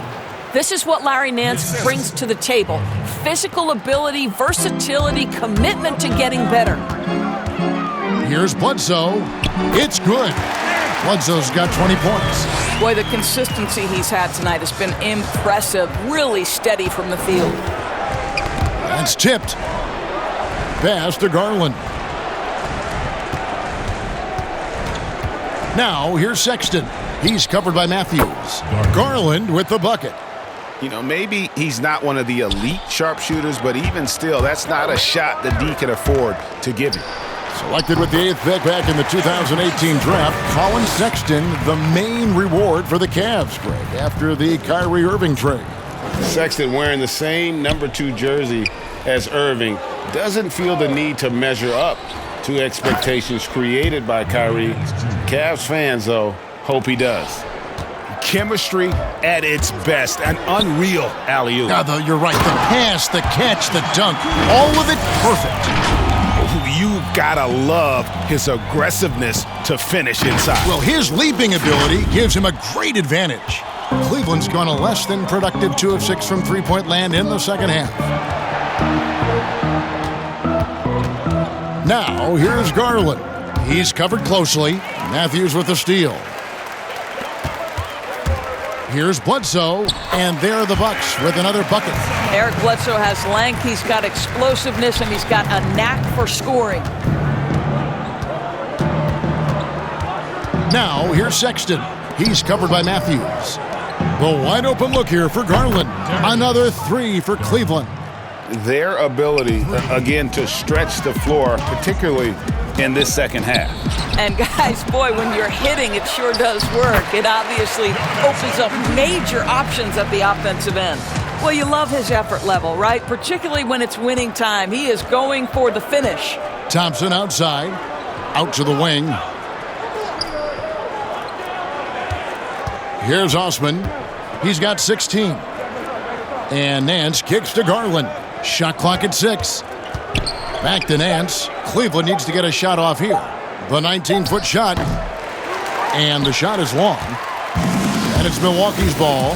This is what Larry Nance brings to the table. Physical ability, versatility, commitment to getting better. Here's Bledsoe. It's good. Bledsoe's got 20 points. Boy, the consistency he's had tonight has been impressive. Really steady from the field. That's tipped. Pass to Garland. Now, here's Sexton. He's covered by Matthews. Garland with the bucket. You know, maybe he's not one of the elite sharpshooters, but even still, that's not a shot that D can afford to give him. Selected with the 8th pick back in the 2018 draft, Colin Sexton, the main reward for the Cavs, Greg, after the Kyrie Irving trade. Sexton wearing the same number 2 jersey as Irving doesn't feel the need to measure up to expectations created by Kyrie. Cavs fans, though, hope he does. Chemistry at its best. An unreal alley-oop. Yeah, though, you're right. The pass, the catch, the dunk, all of it perfect. You gotta love his aggressiveness to finish inside. Well, his leaping ability gives him a great advantage. Cleveland's gone a less than productive 2 of 6 from three-point land in the second half. Now, here's Garland. He's covered closely. Matthews with the steal. Here's Bledsoe, and there are the Bucks with another bucket. Eric Bledsoe has length, he's got explosiveness, and he's got a knack for scoring. Now, here's Sexton. He's covered by Matthews. The wide open look here for Garland. Another 3 for Cleveland. Their ability, again, to stretch the floor, particularly in this second half. And guys, boy, when you're hitting, it sure does work. It obviously opens up major options at the offensive end. Well, you love his effort level, right? Particularly when it's winning time. He is going for the finish. Thompson outside, out to the wing. Here's Osman. He's got 16. And Nance kicks to Garland. Shot clock at 6. Back to Nance. Cleveland needs to get a shot off here. The 19-foot shot. And the shot is long. And it's Milwaukee's ball.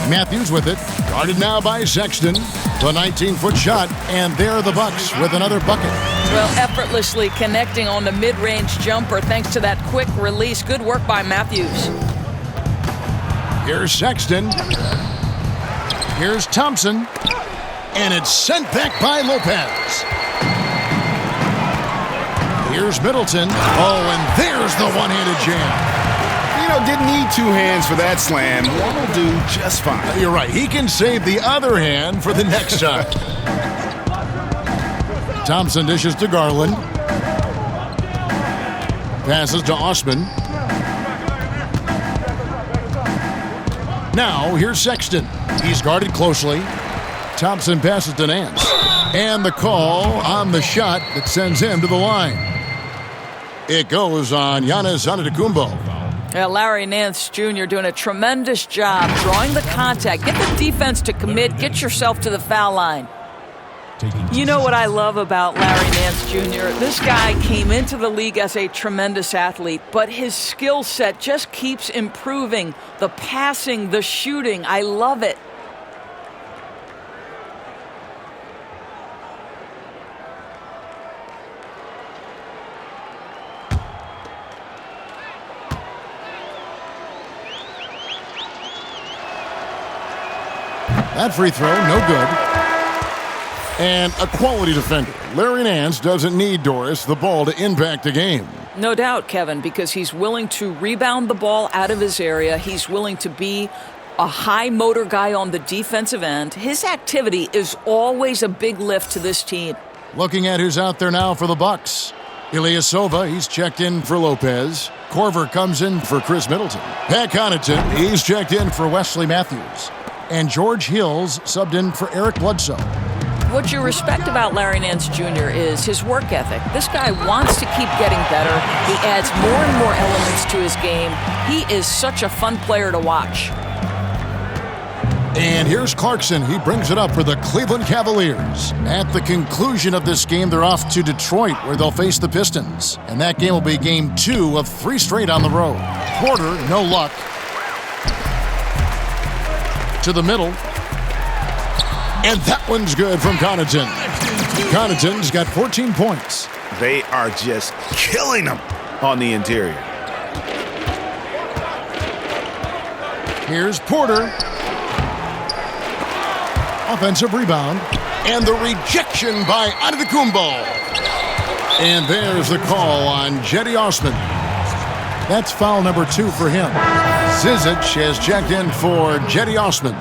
Matthews with it. Guarded now by Sexton. The 19-foot shot. And there are the Bucks with another bucket. Well, effortlessly connecting on the mid-range jumper thanks to that quick release. Good work by Matthews. Here's Sexton. Here's Thompson. And it's sent back by Lopez. Here's Middleton. Oh, and there's the one-handed jam. You know, didn't need 2 hands for that slam. One will do just fine. You're right. He can save the other hand for the next time. Thompson dishes to Garland. Passes to Osman. Now, here's Sexton. He's guarded closely. Thompson passes to Nance. And the call on the shot that sends him to the line. It goes on Giannis Antetokounmpo. Yeah, Larry Nance Jr. doing a tremendous job drawing the contact. Get the defense to commit. Get yourself to the foul line. You know what I love about Larry Nance Jr.? This guy came into the league as a tremendous athlete, but his skill set just keeps improving. The passing, the shooting, I love it. That free throw, no good. And a quality defender. Larry Nance doesn't need Doris the ball to impact the game. No doubt, Kevin, because he's willing to rebound the ball out of his area. He's willing to be a high motor guy on the defensive end. His activity is always a big lift to this team. Looking at who's out there now for the Bucks. Ilyasova, he's checked in for Lopez. Corver comes in for Chris Middleton. Pat Connaughton, he's checked in for Wesley Matthews. And George Hills subbed in for Eric Bledsoe. What you respect about Larry Nance Jr. is his work ethic. This guy wants to keep getting better. He adds more and more elements to his game. He is such a fun player to watch. And here's Clarkson. He brings it up for the Cleveland Cavaliers. At the conclusion of this game, they're off to Detroit, where they'll face the Pistons. And that game will be game 2 of 3 straight on the road. Porter, no luck. To the middle. And that one's good from Connaughton. Connaughton's got 14 points. They are just killing them on the interior. Here's Porter. Offensive rebound. And the rejection by Antetokounmpo. And there's the call on Cedi Osman. That's foul number 2 for him. Zizic has checked in for Cedi Osman.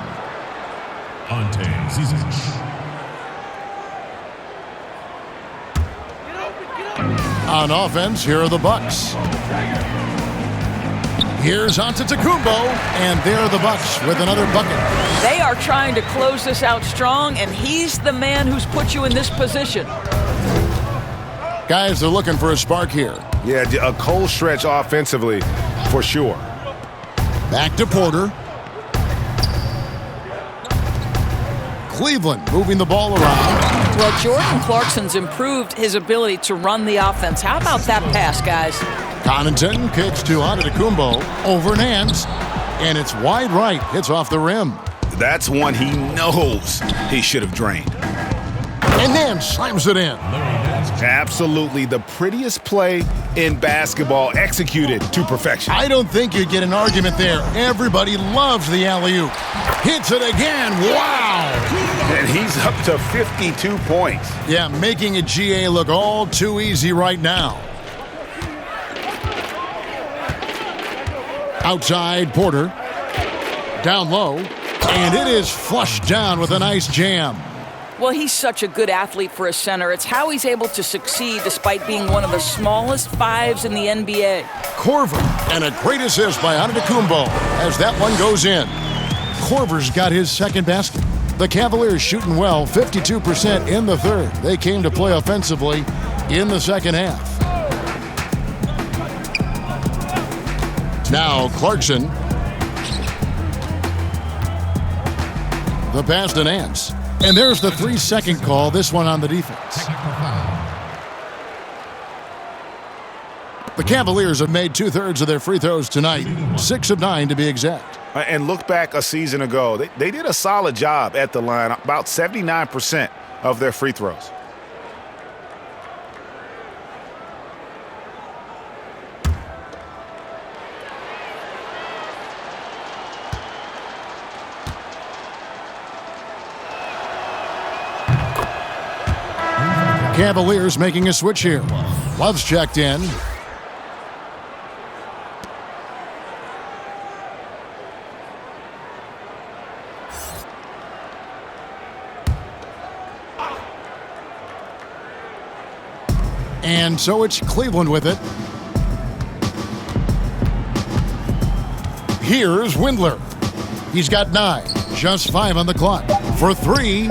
On offense, here are the Bucks. Here's Antetokounmpo, and there are the Bucks with another bucket. They are trying to close this out strong, and he's the man who's put you in this position. Guys, they're looking for a spark here. Yeah, a cold stretch offensively, for sure. Back to Porter. Cleveland moving the ball around. Well, Jordan Clarkson's improved his ability to run the offense. How about that pass, guys? Connaughton kicks to Antetokounmpo over Nance, and it's wide right. Hits off the rim. That's one he knows he should have drained. And Nance slams it in. Absolutely the prettiest play in basketball, executed to perfection. I don't think you'd get an argument there. Everybody loves the alley-oop. Hits it again. Wow! And he's up to 52 points. Yeah, making a GA look all too easy right now. Outside, Porter. Down low. And it is flushed down with a nice jam. Well, he's such a good athlete for a center. It's how he's able to succeed despite being one of the smallest fives in the NBA. Korver, and a great assist by Antetokounmpo as that one goes in. Korver's got his second basket. The Cavaliers shooting well, 52% in the third. They came to play offensively in the second half. Now Clarkson. The pass to Nance. And there's the 3-second call, this one on the defense. The Cavaliers have made 2/3 of their free throws tonight, 6 of 9 to be exact. And look back a season ago, they did a solid job at the line, about 79% of their free throws. Cavaliers making a switch here. Love's checked in. And so it's Cleveland with it. Here's Windler. He's got 9, just 5 on the clock. For 3.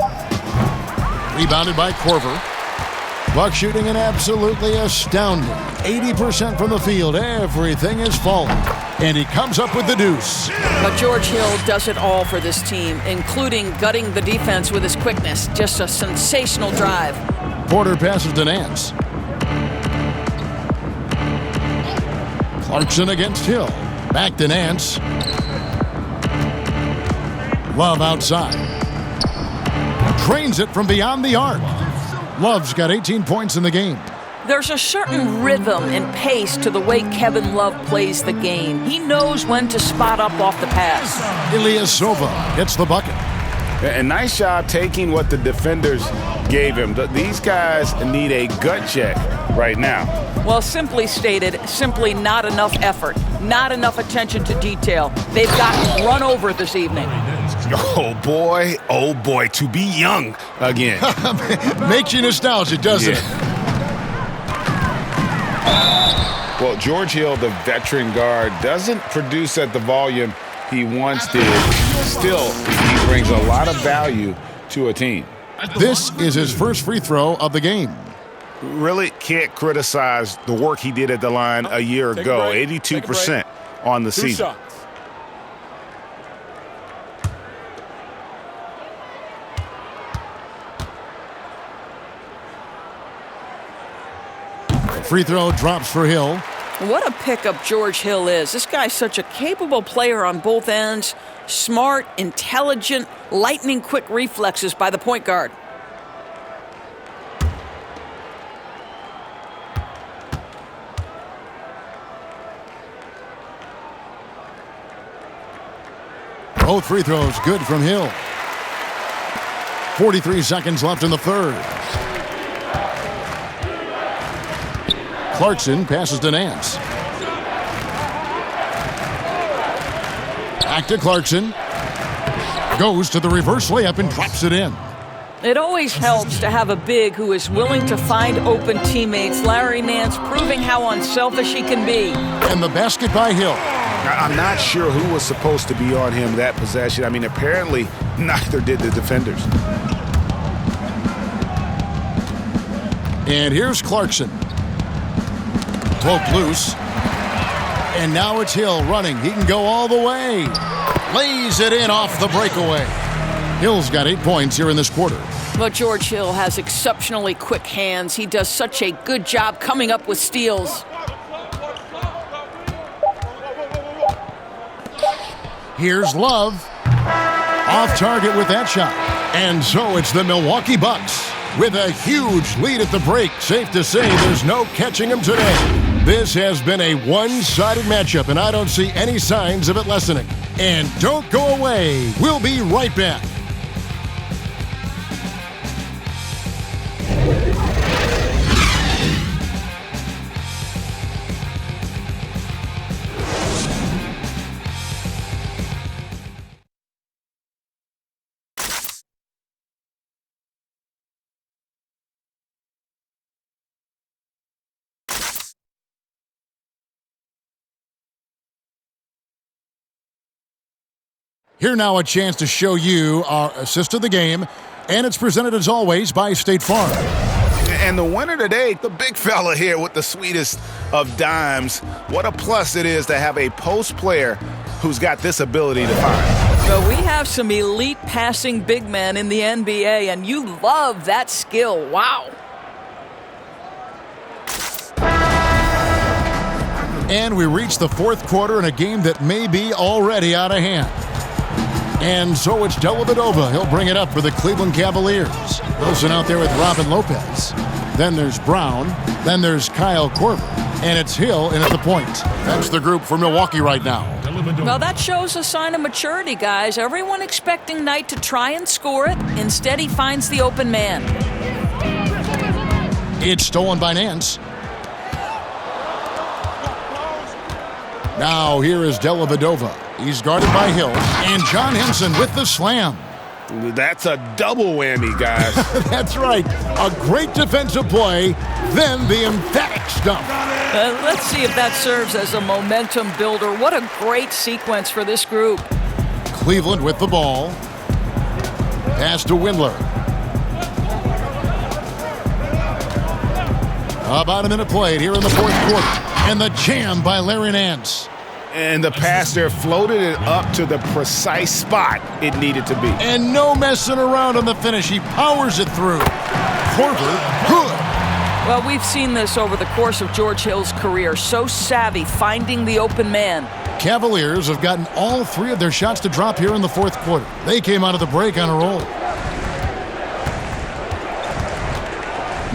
Rebounded by Korver. Buck shooting an absolutely astounding 80% from the field. Everything is falling. And he comes up with the deuce. But George Hill does it all for this team, including gutting the defense with his quickness. Just a sensational drive. Porter passes to Nance. Clarkson against Hill. Back to Nance. Love outside. Trains it from beyond the arc. Love's got 18 points in the game. There's a certain rhythm and pace to the way Kevin Love plays the game. He knows when to spot up off the pass. Ilyasova gets the bucket. And nice job taking what the defenders gave him. These guys need a gut check right now. Well, simply stated, simply not enough effort, not enough attention to detail. They've gotten run over this evening. Oh boy, to be young again. Makes you nostalgic, doesn't it? Well, George Hill, the veteran guard, doesn't produce at the volume he once did. Still, he brings a lot of value to a team. This is his first free throw of the game. Really can't criticize the work he did at the line a year ago. 82% on the season. Shots. Free throw drops for Hill. What a pickup George Hill is. This guy's such a capable player on both ends. Smart, intelligent, lightning-quick reflexes by the point guard. Both free throws good from Hill. 43 seconds left in the third. Clarkson passes to Nance. Back to Clarkson. Goes to the reverse layup and drops it in. It always helps to have a big who is willing to find open teammates. Larry Nance proving how unselfish he can be. And the basket by Hill. I'm not sure who was supposed to be on him that possession. I mean, apparently neither did the defenders. And here's Clarkson. Poked loose. And now it's Hill running. He can go all the way. Lays it in off the breakaway. Hill's got 8 points here in this quarter. But George Hill has exceptionally quick hands. He does such a good job coming up with steals. Here's Love. Off target with that shot. And so it's the Milwaukee Bucks with a huge lead at the break. Safe to say there's no catching them today. This has been a one-sided matchup, and I don't see any signs of it lessening. And don't go away. We'll be right back. Here now a chance to show you our assist of the game, and it's presented as always by State Farm. And the winner today, the big fella here with the sweetest of dimes. What a plus it is to have a post player who's got this ability to find. So we have some elite passing big men in the NBA, and you love that skill. Wow. And we reach the fourth quarter in a game that may be already out of hand. And so it's Dellavedova. He'll bring it up for the Cleveland Cavaliers. Wilson out there with Robin Lopez. Then there's Brown. Then there's Kyle Korver. And it's Hill in at the point. That's the group for Milwaukee right now. Well, that shows a sign of maturity, guys. Everyone expecting Knight to try and score it. Instead, he finds the open man. It's stolen by Nance. Now here is Dellavedova. He's guarded by Hill. And John Henson with the slam. That's a double whammy, guys. That's right. A great defensive play, then the emphatic stuff. Let's see if that serves as a momentum builder. What a great sequence for this group. Cleveland with the ball. Pass to Windler. About a minute played here in the fourth quarter. And the jam by Larry Nance. And the pass there floated it up to the precise spot it needed to be. And no messing around on the finish. He powers it through. Korver, good. Well, we've seen this over the course of George Hill's career. So savvy, finding the open man. Cavaliers have gotten all 3 of their shots to drop here in the fourth quarter. They came out of the break on a roll.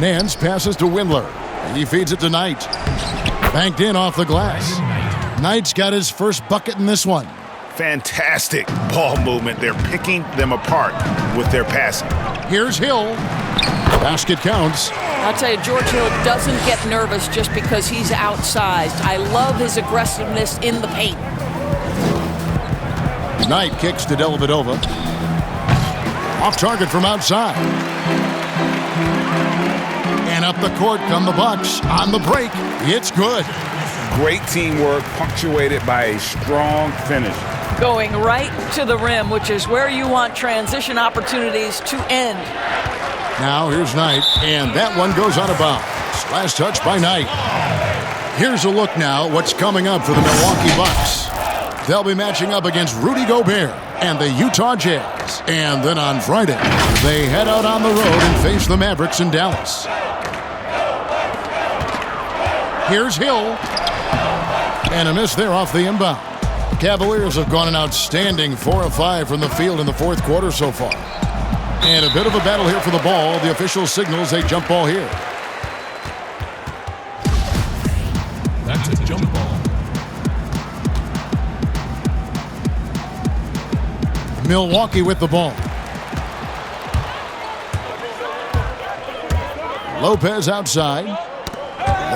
Nance passes to Windler. He feeds it to Knight. Banked in off the glass. Knight's got his first bucket in this one. Fantastic ball movement. They're picking them apart with their passing. Here's Hill. Basket counts. I'll tell you, George Hill doesn't get nervous just because he's outsized. I love his aggressiveness in the paint. Knight kicks to Dellavedova. Off target from outside. And up the court come the Bucks. On the break, it's good. Great teamwork, punctuated by a strong finish. Going right to the rim, which is where you want transition opportunities to end. Now here's Knight, and that one goes out of bounds. Last touch by Knight. Here's a look now what's coming up for the Milwaukee Bucks. They'll be matching up against Rudy Gobert and the Utah Jazz. And then on Friday, they head out on the road and face the Mavericks in Dallas. Here's Hill. And a miss there off the inbound. Cavaliers have gone an outstanding 4 of 5 from the field in the fourth quarter so far. And a bit of a battle here for the ball. The official signals a jump ball here. That's a jump ball. Milwaukee with the ball. Lopez outside.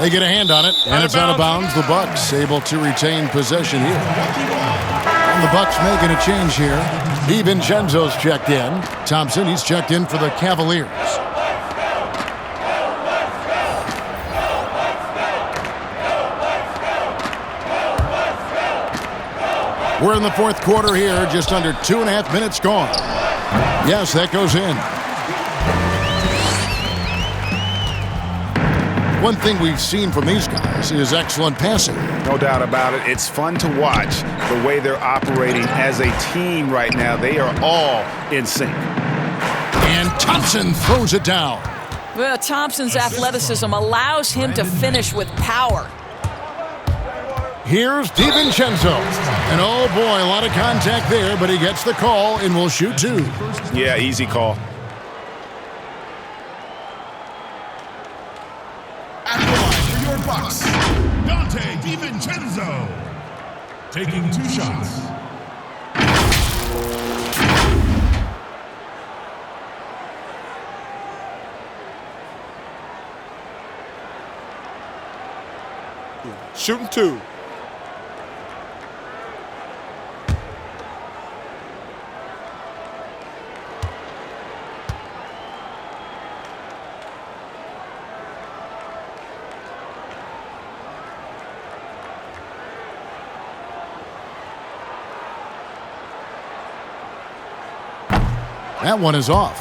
They get a hand on it, and it's out of bounds. The Bucks able to retain possession here. And the Bucks making a change here. DiVincenzo's checked in. Thompson, he's checked in for the Cavaliers. We're in the fourth quarter here, just under 2.5 minutes gone. Yes, that goes in. One thing we've seen from these guys is excellent passing. No doubt about it. It's fun to watch the way they're operating as a team right now. They are all in sync. And Thompson throws it down. Well, Thompson's athleticism allows him to finish with power. Here's DiVincenzo. And oh boy, a lot of contact there, but he gets the call and will shoot two. Yeah, easy call. At the line for your Bucks, DiVincenzo. Taking 2 shots. Shooting 2. That one is off.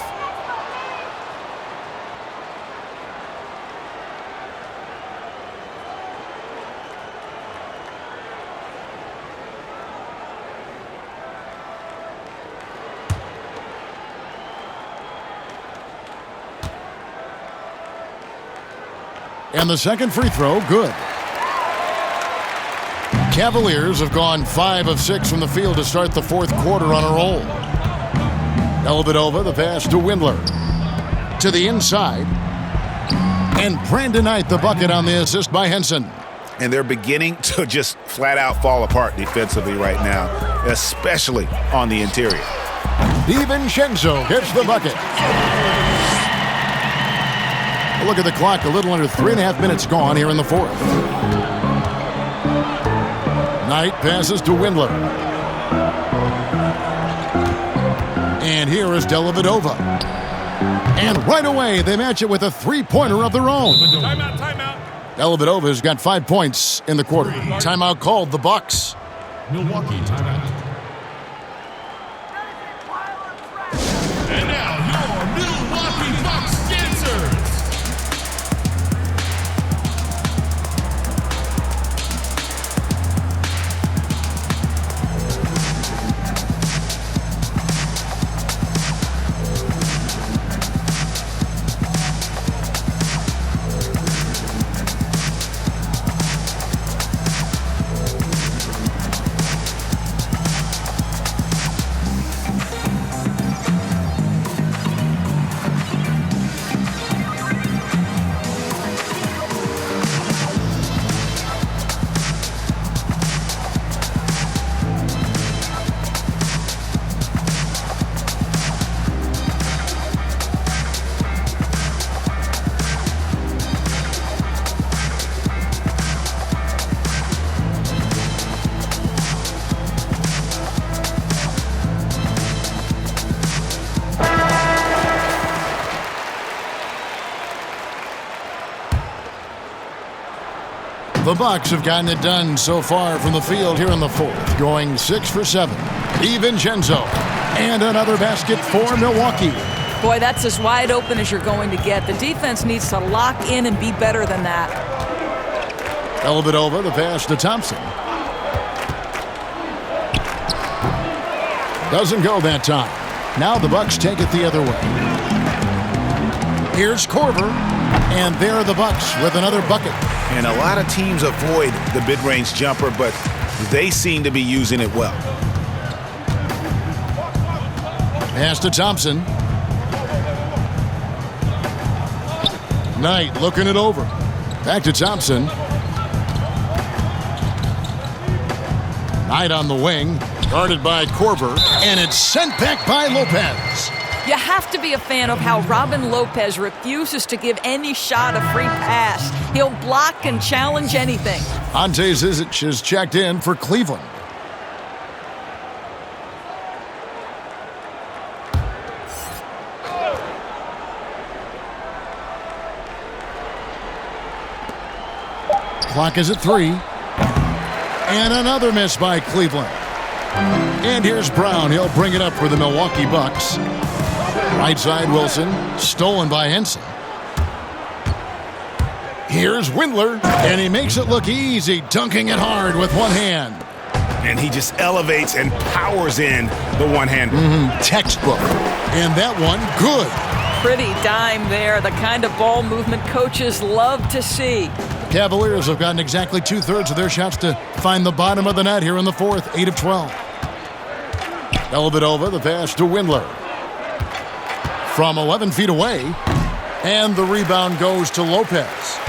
And the second free throw, good. Cavaliers have gone 5 of 6 from the field to start the fourth quarter on a roll. Dellavedova, the pass to Windler. To the inside. And Brandon Knight, the bucket on the assist by Henson. And they're beginning to just flat out fall apart defensively right now, especially on the interior. DiVincenzo gets the bucket. Look at the clock, a little under 3.5 minutes gone here in the fourth. Knight passes to Windler. And here is Dellavedova. And right away, they match it with a three-pointer of their own. Timeout. Dellavedova's got 5 points in the quarter. Timeout called the Bucks. Milwaukee timeout. And now your Milwaukee Bucks dancers. The Bucks have gotten it done so far from the field here in the fourth, going 6 for 7. DiVincenzo, and another basket for Milwaukee. Boy, that's as wide open as you're going to get. The defense needs to lock in and be better than that. Dellavedova, the pass to Thompson. Doesn't go that time. Now the Bucks take it the other way. Here's Korver, and there are the Bucks with another bucket. And a lot of teams avoid the mid-range jumper, but they seem to be using it well. Pass to Thompson. Knight looking it over. Back to Thompson. Knight on the wing, guarded by Korver, and it's sent back by Lopez. You have to be a fan of how Robin Lopez refuses to give any shot a free pass. He'll block and challenge anything. Ante Zizic is checked in for Cleveland. Clock is at 3. And another miss by Cleveland. And here's Brown. He'll bring it up for the Milwaukee Bucks. Right side, Wilson. Stolen by Henson. Here's Windler. And he makes it look easy, dunking it hard with one hand. And he just elevates and powers in the one-hand. Textbook. And that one, good. Pretty dime there, the kind of ball movement coaches love to see. Cavaliers have gotten exactly 2/3 of their shots to find the bottom of the net here in the fourth, 8 of 12. Dellavedova, the pass to Windler. From 11 feet away, and the rebound goes to Lopez.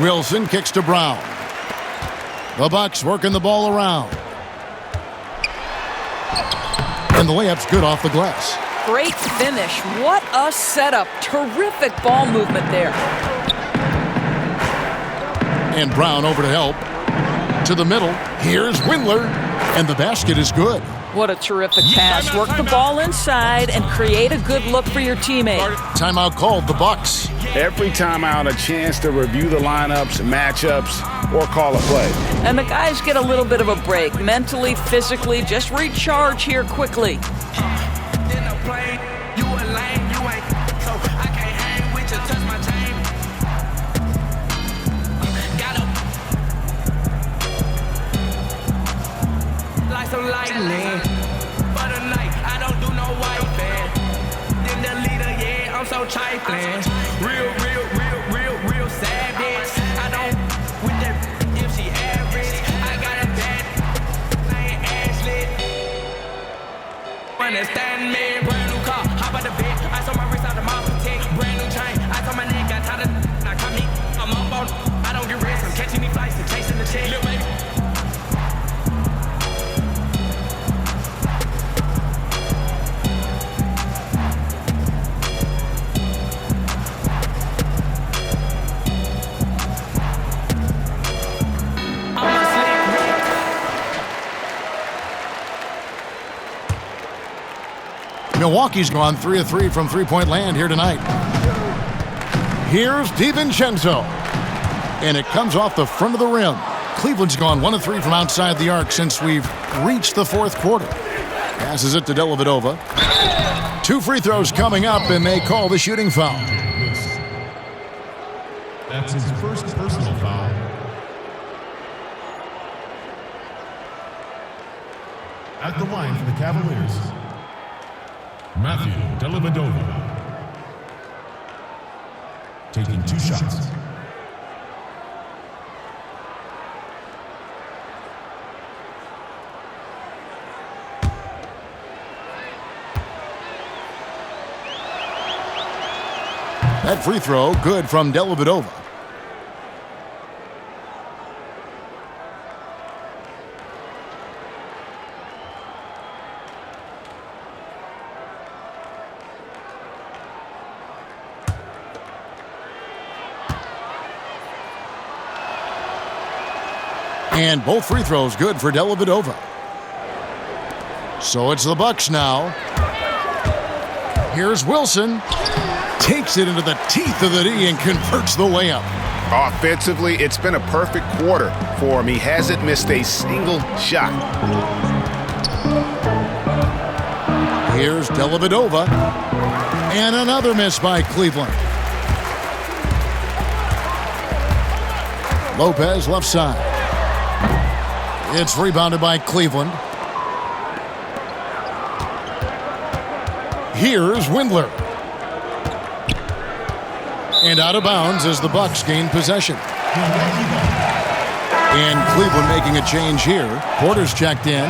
Wilson kicks to Brown. The Bucks working the ball around. And the layup's good off the glass. Great finish. What a setup. Terrific ball movement there. And Brown over to help. To the middle. Here's Windler. And the basket is good. What a terrific pass. Work the ball inside and create a good look for your teammate. Timeout called, the Bucks. Every timeout, a chance to review the lineups, matchups, or call a play. And the guys get a little bit of a break. Mentally, physically, just recharge here quickly. Trifling, real savage. I don't with that if she average. I got a bad name, Ashley. Understand me? Brand new car, hop out the bed. I saw my wrist out the mouth, take brand new chain. I saw my nigga got tired of I caught me. I'm up on. I don't get rest. I'm catching me flights and chasing the check. Little baby. Milwaukee's gone 3 of 3 from three-point land here tonight. Here's DiVincenzo. And it comes off the front of the rim. Cleveland's gone 1 of 3 from outside the arc since we've reached the fourth quarter. Passes it to Dellavedova. 2 free throws coming up, and they call the shooting foul. That's his first personal foul. At the line for the Cavaliers, Matthew Dellavedova, taking 2 shots. That free throw, good from Dellavedova. And both free throws good for Dellavedova. So it's the Bucks now. Here's Wilson. Takes it into the teeth of the D and converts the layup. Offensively, it's been a perfect quarter for him. He hasn't missed a single shot. Here's Dellavedova. And another miss by Cleveland. Lopez left side. It's rebounded by Cleveland. Here's Windler. And out of bounds as the Bucks gain possession. And Cleveland making a change here. Porter's checked in.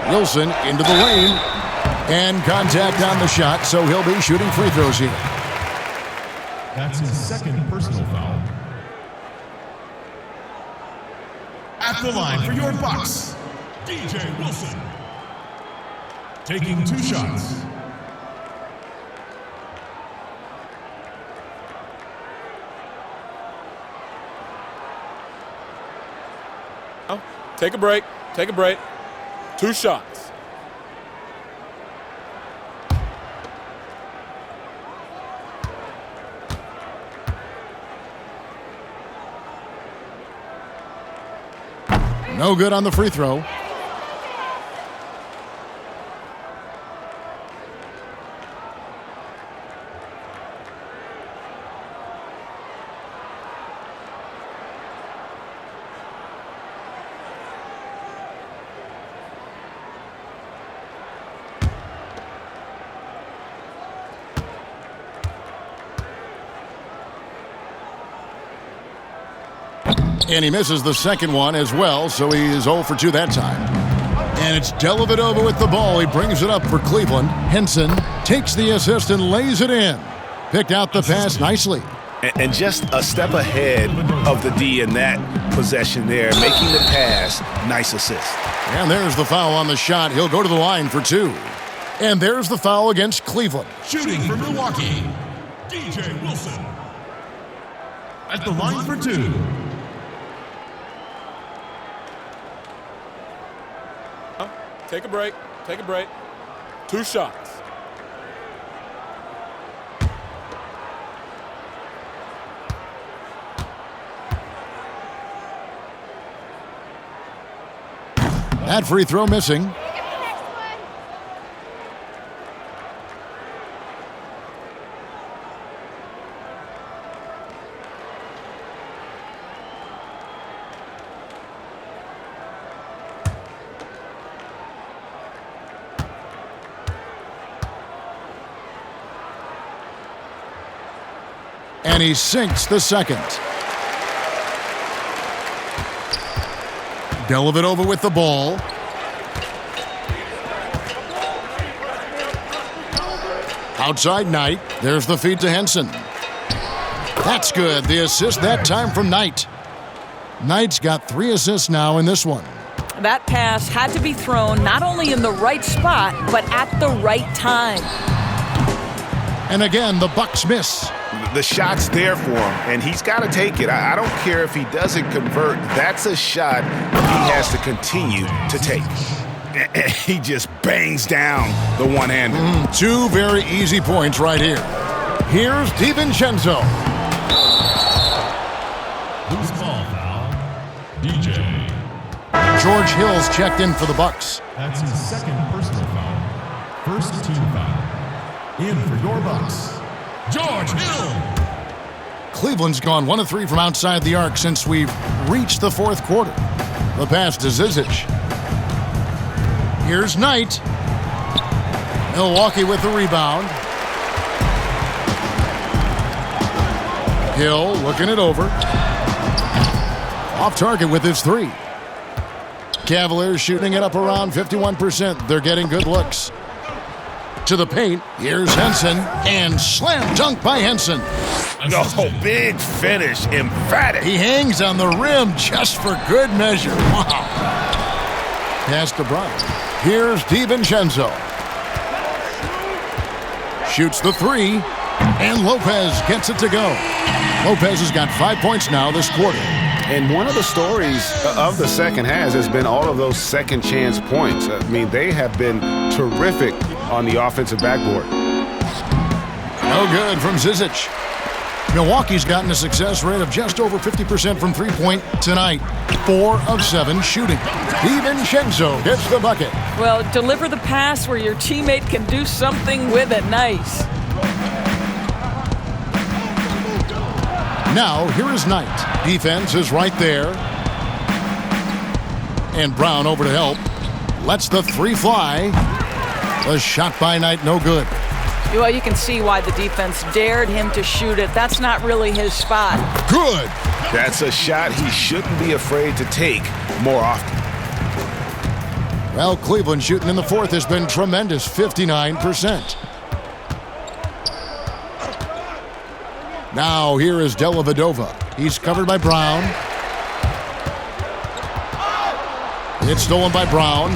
Wilson into the lane. And contact on the shot, so he'll be shooting free throws here. That's his second personal foul. At the line for your Bucks, DJ Wilson, taking 2 shots. Take a break. Take a break. 2 shots. No good on the free throw. And he misses the second one as well, so he is 0 for 2 that time. And it's Dellavedova with the ball. He brings it up for Cleveland. Henson takes the assist and lays it in. Picked out the pass nicely. And just a step ahead of the D in that possession there, making the pass. Nice assist. And there's the foul on the shot. He'll go to the line for 2. And there's the foul against Cleveland. Shooting for Milwaukee, DJ Wilson. At the line for 2. Take a break. Take a break. 2 shots. That free throw missing. And he sinks the second. Dellavedova with the ball. Outside Knight. There's the feed to Henson. That's good. The assist that time from Knight. Knight's got 3 assists now in this one. That pass had to be thrown not only in the right spot, but at the right time. And again, the Bucks miss. The shot's there for him, and he's got to take it. I don't care if he doesn't convert. That's a shot he has to continue to take. He just bangs down the one-hander. 2 very easy points right here. Here's DiVincenzo. Loose ball foul. DJ. George Hill's checked in for the Bucks. That's his second personal foul. First team foul. In for your Bucks, George Hill. Cleveland's gone 1 of 3 from outside the arc since we've reached the 4th quarter. The pass to Zizic. Here's Knight. Milwaukee with the rebound. Hill looking it over. Off target with his 3. Cavaliers shooting it up around 51%. They're getting good looks. To the paint. Here's Henson. And slam dunk by Henson. Oh, big finish. Emphatic. He hangs on the rim just for good measure. Wow. Pass to Brown. Here's DiVincenzo. Shoots the 3. And Lopez gets it to go. Lopez has got 5 points now this quarter. And one of the stories of the second half has been all of those second chance points. I mean, they have been terrific on the offensive backboard. No good from Zizic. Milwaukee's gotten a success rate of just over 50% from three-point tonight. 4 of 7 shooting. DiVincenzo gets the bucket. Well, deliver the pass where your teammate can do something with it. Nice. Now, here is Knight. Defense is right there. And Brown over to help. Lets the 3 fly. The shot by Knight, no good. Well, you can see why the defense dared him to shoot it. That's not really his spot. Good. That's a shot he shouldn't be afraid to take more often. Well, Cleveland shooting in the 4th has been tremendous, 59%. Now here is Dellavedova. He's covered by Brown. It's stolen by Brown.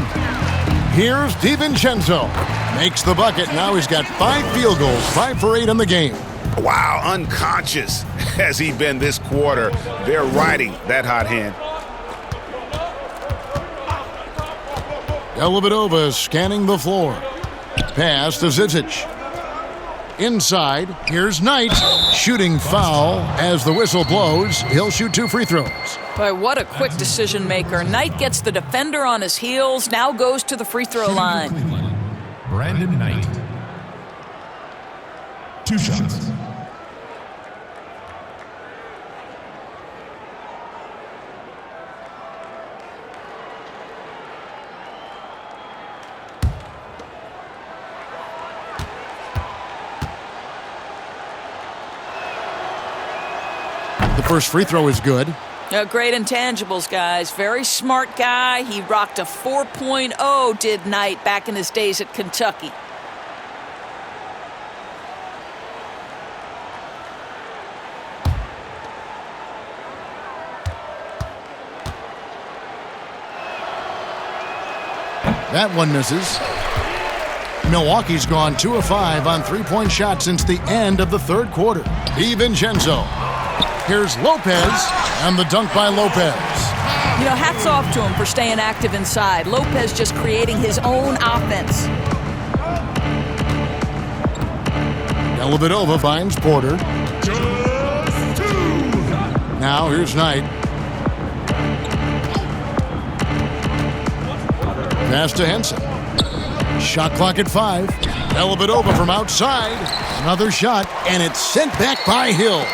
Here's DiVincenzo. Makes the bucket. Now he's got 5 field goals, 5 for 8 in the game. Wow, unconscious has he been this quarter. They're riding that hot hand. Dellavedova scanning the floor. Pass to Zizic. Inside, here's Knight. Shooting foul as the whistle blows. He'll shoot 2 free throws. Boy, what a quick decision maker. Knight gets the defender on his heels, now goes to the free throw line. Brandon Knight. 2 shots. The first free throw is good. Great intangibles, guys. Very smart guy. He rocked a 4.0, did Knight, back in his days at Kentucky. That one misses. Milwaukee's gone 2 of 5 on three-point shots since the end of the third quarter. DiVincenzo. Here's Lopez, and the dunk by Lopez. You know, hats off to him for staying active inside. Lopez just creating his own offense. Dellavedova finds Porter. Now here's Knight. Pass to Henson. Shot clock at 5. Dellavedova from outside. Another shot, and it's sent back by Hill.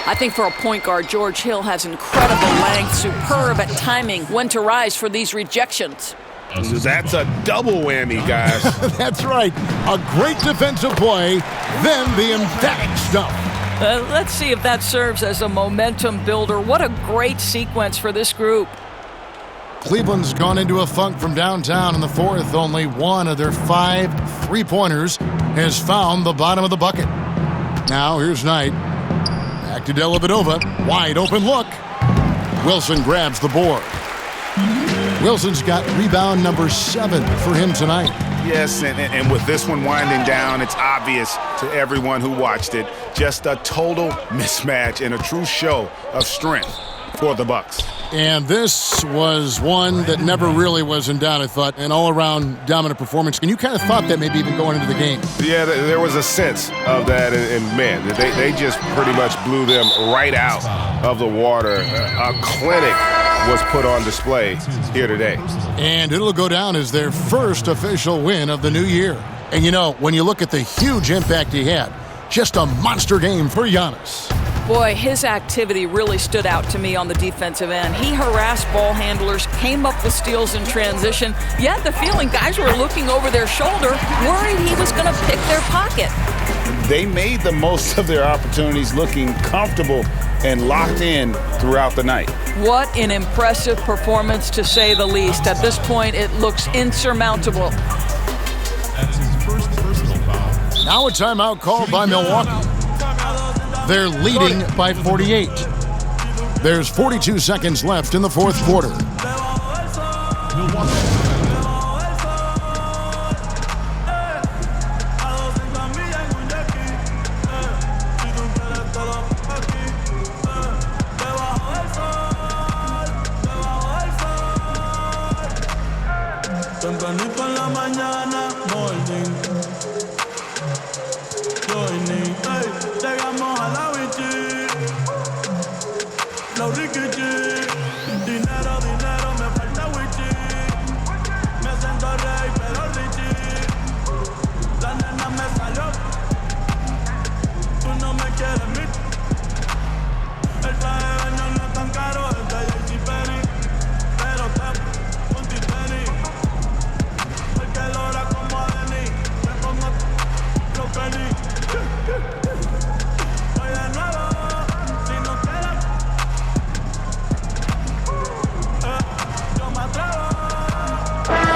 I think for a point guard, George Hill has incredible length, superb at timing, when to rise for these rejections. That's a double whammy, guys. That's right. A great defensive play, then the emphatic stuff. Let's see if that serves as a momentum builder. What a great sequence for this group. Cleveland's gone into a funk from downtown in the fourth. Only one of their 5 three-pointers has found the bottom of the bucket. Now here's Knight. Back to Dellavedova. Wide open look. Wilson grabs the board. Wilson's got rebound number 7 for him tonight. Yes, and with this one winding down, it's obvious to everyone who watched it. Just a total mismatch and a true show of strength for the Bucks. And this was one that never really was in doubt, I thought. An all-around dominant performance. And you kind of thought that maybe even going into the game. Yeah, there was a sense of that. And man, they just pretty much blew them right out of the water. A clinic was put on display here today. And it'll go down as their first official win of the new year. And you know, when you look at the huge impact he had, just a monster game for Giannis. Boy, his activity really stood out to me on the defensive end. He harassed ball handlers, came up with steals in transition. You had the feeling guys were looking over their shoulder, worried he was going to pick their pocket. They made the most of their opportunities, looking comfortable and locked in throughout the night. What an impressive performance, to say the least. At this point, it looks insurmountable. That's his first personal foul. Now a timeout called by Milwaukee. They're leading by 48. There's 42 seconds left in the fourth quarter. Milwaukee.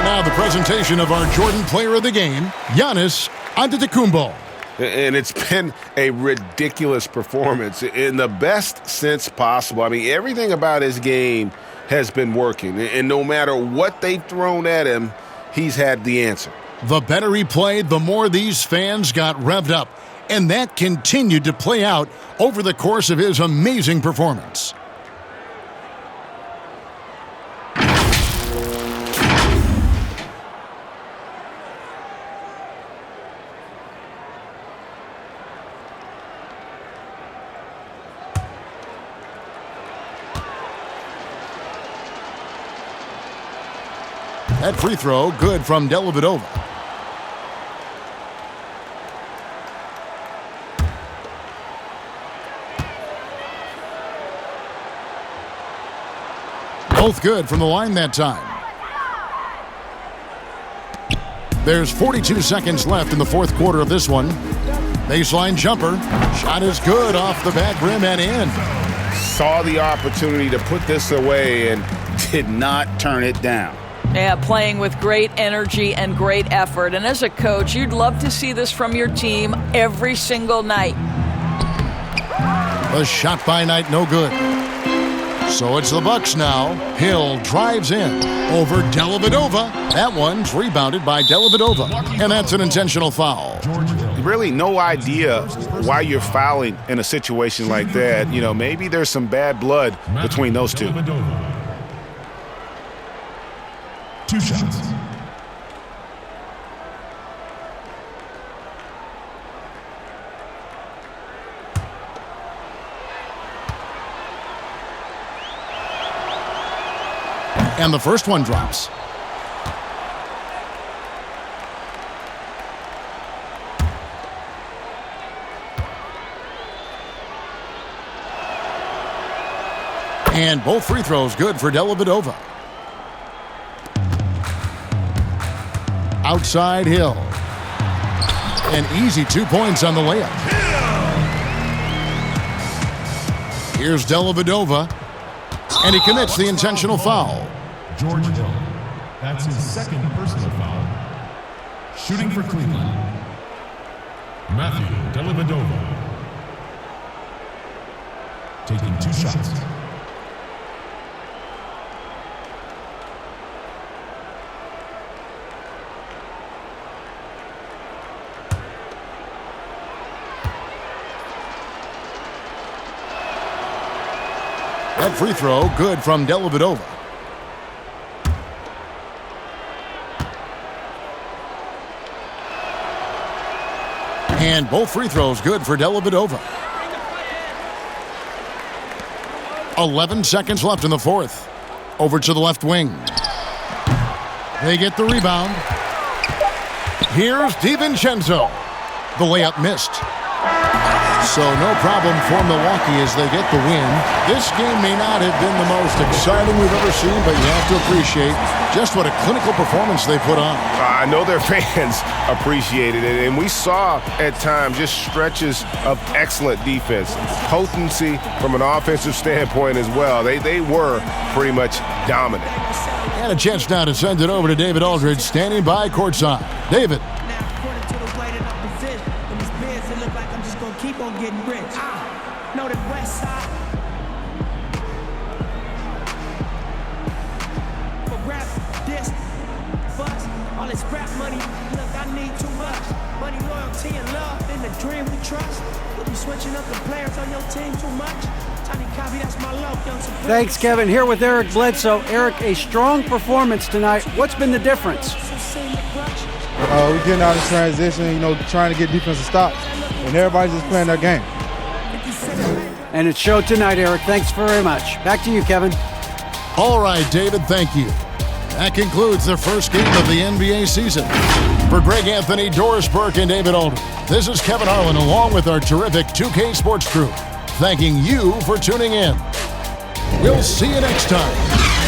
Now the presentation of our Jordan Player of the Game, Giannis Antetokounmpo. And it's been a ridiculous performance in the best sense possible. I mean, everything about his game has been working. And no matter what they've thrown at him, he's had the answer. The better he played, the more these fans got revved up. And that continued to play out over the course of his amazing performance. That free throw good from Dellavedova. Both good from the line that time. There's 42 seconds left in the fourth quarter of this one. Baseline jumper. Shot is good off the back rim and in. Saw the opportunity to put this away and did not turn it down. Yeah, playing with great energy and great effort. And as a coach, you'd love to see this from your team every single night. The shot by Knight no good. So it's the Bucks now. Hill drives in over Dellavedova. That one's rebounded by Dellavedova. And that's an intentional foul. Really no idea why you're fouling in a situation like that. You know, maybe there's some bad blood between those two. 2 shots. And the first one drops. And both free throws good for Dellavedova. Outside Hill. An easy 2 points on the layup. Here's Dellavedova. And he commits the intentional foul. George Hill. That's his second personal foul. Shooting for Cleveland. Matthew Dellavedova. Taking 2 shots. That free throw good from Dellavedova. And both free throws good for Dellavedova. 11 seconds left in the fourth. Over to the left wing. They get the rebound. Here's DiVincenzo. The layup missed. So no problem for Milwaukee as they get the win. This game may not have been the most exciting we've ever seen, but you have to appreciate just what a clinical performance they put on. I know their fans appreciated it, and we saw at times just stretches of excellent defense. Potency from an offensive standpoint as well. They were pretty much dominant. And a chance now to send it over to David Aldridge, standing by courtside. David. Keep on getting rich. Know the west side. For rap, this, bust, all this rap money. Look, I need too much. Money, loyalty, and love. In the dream we trust. You'll be switching up the players on your team too much. Tiny copy, that's my love. Thanks, Kevin. Here with Eric Bledsoe. Eric, a strong performance tonight. What's been the difference? We're getting out of transition, trying to get defensive stops. And everybody's just playing their game. And it showed tonight, Eric. Thanks very much. Back to you, Kevin. All right, David, thank you. That concludes the first game of the NBA season. For Greg Anthony, Doris Burke, and David Aldridge, this is Kevin Harlan along with our terrific 2K Sports crew, thanking you for tuning in. We'll see you next time.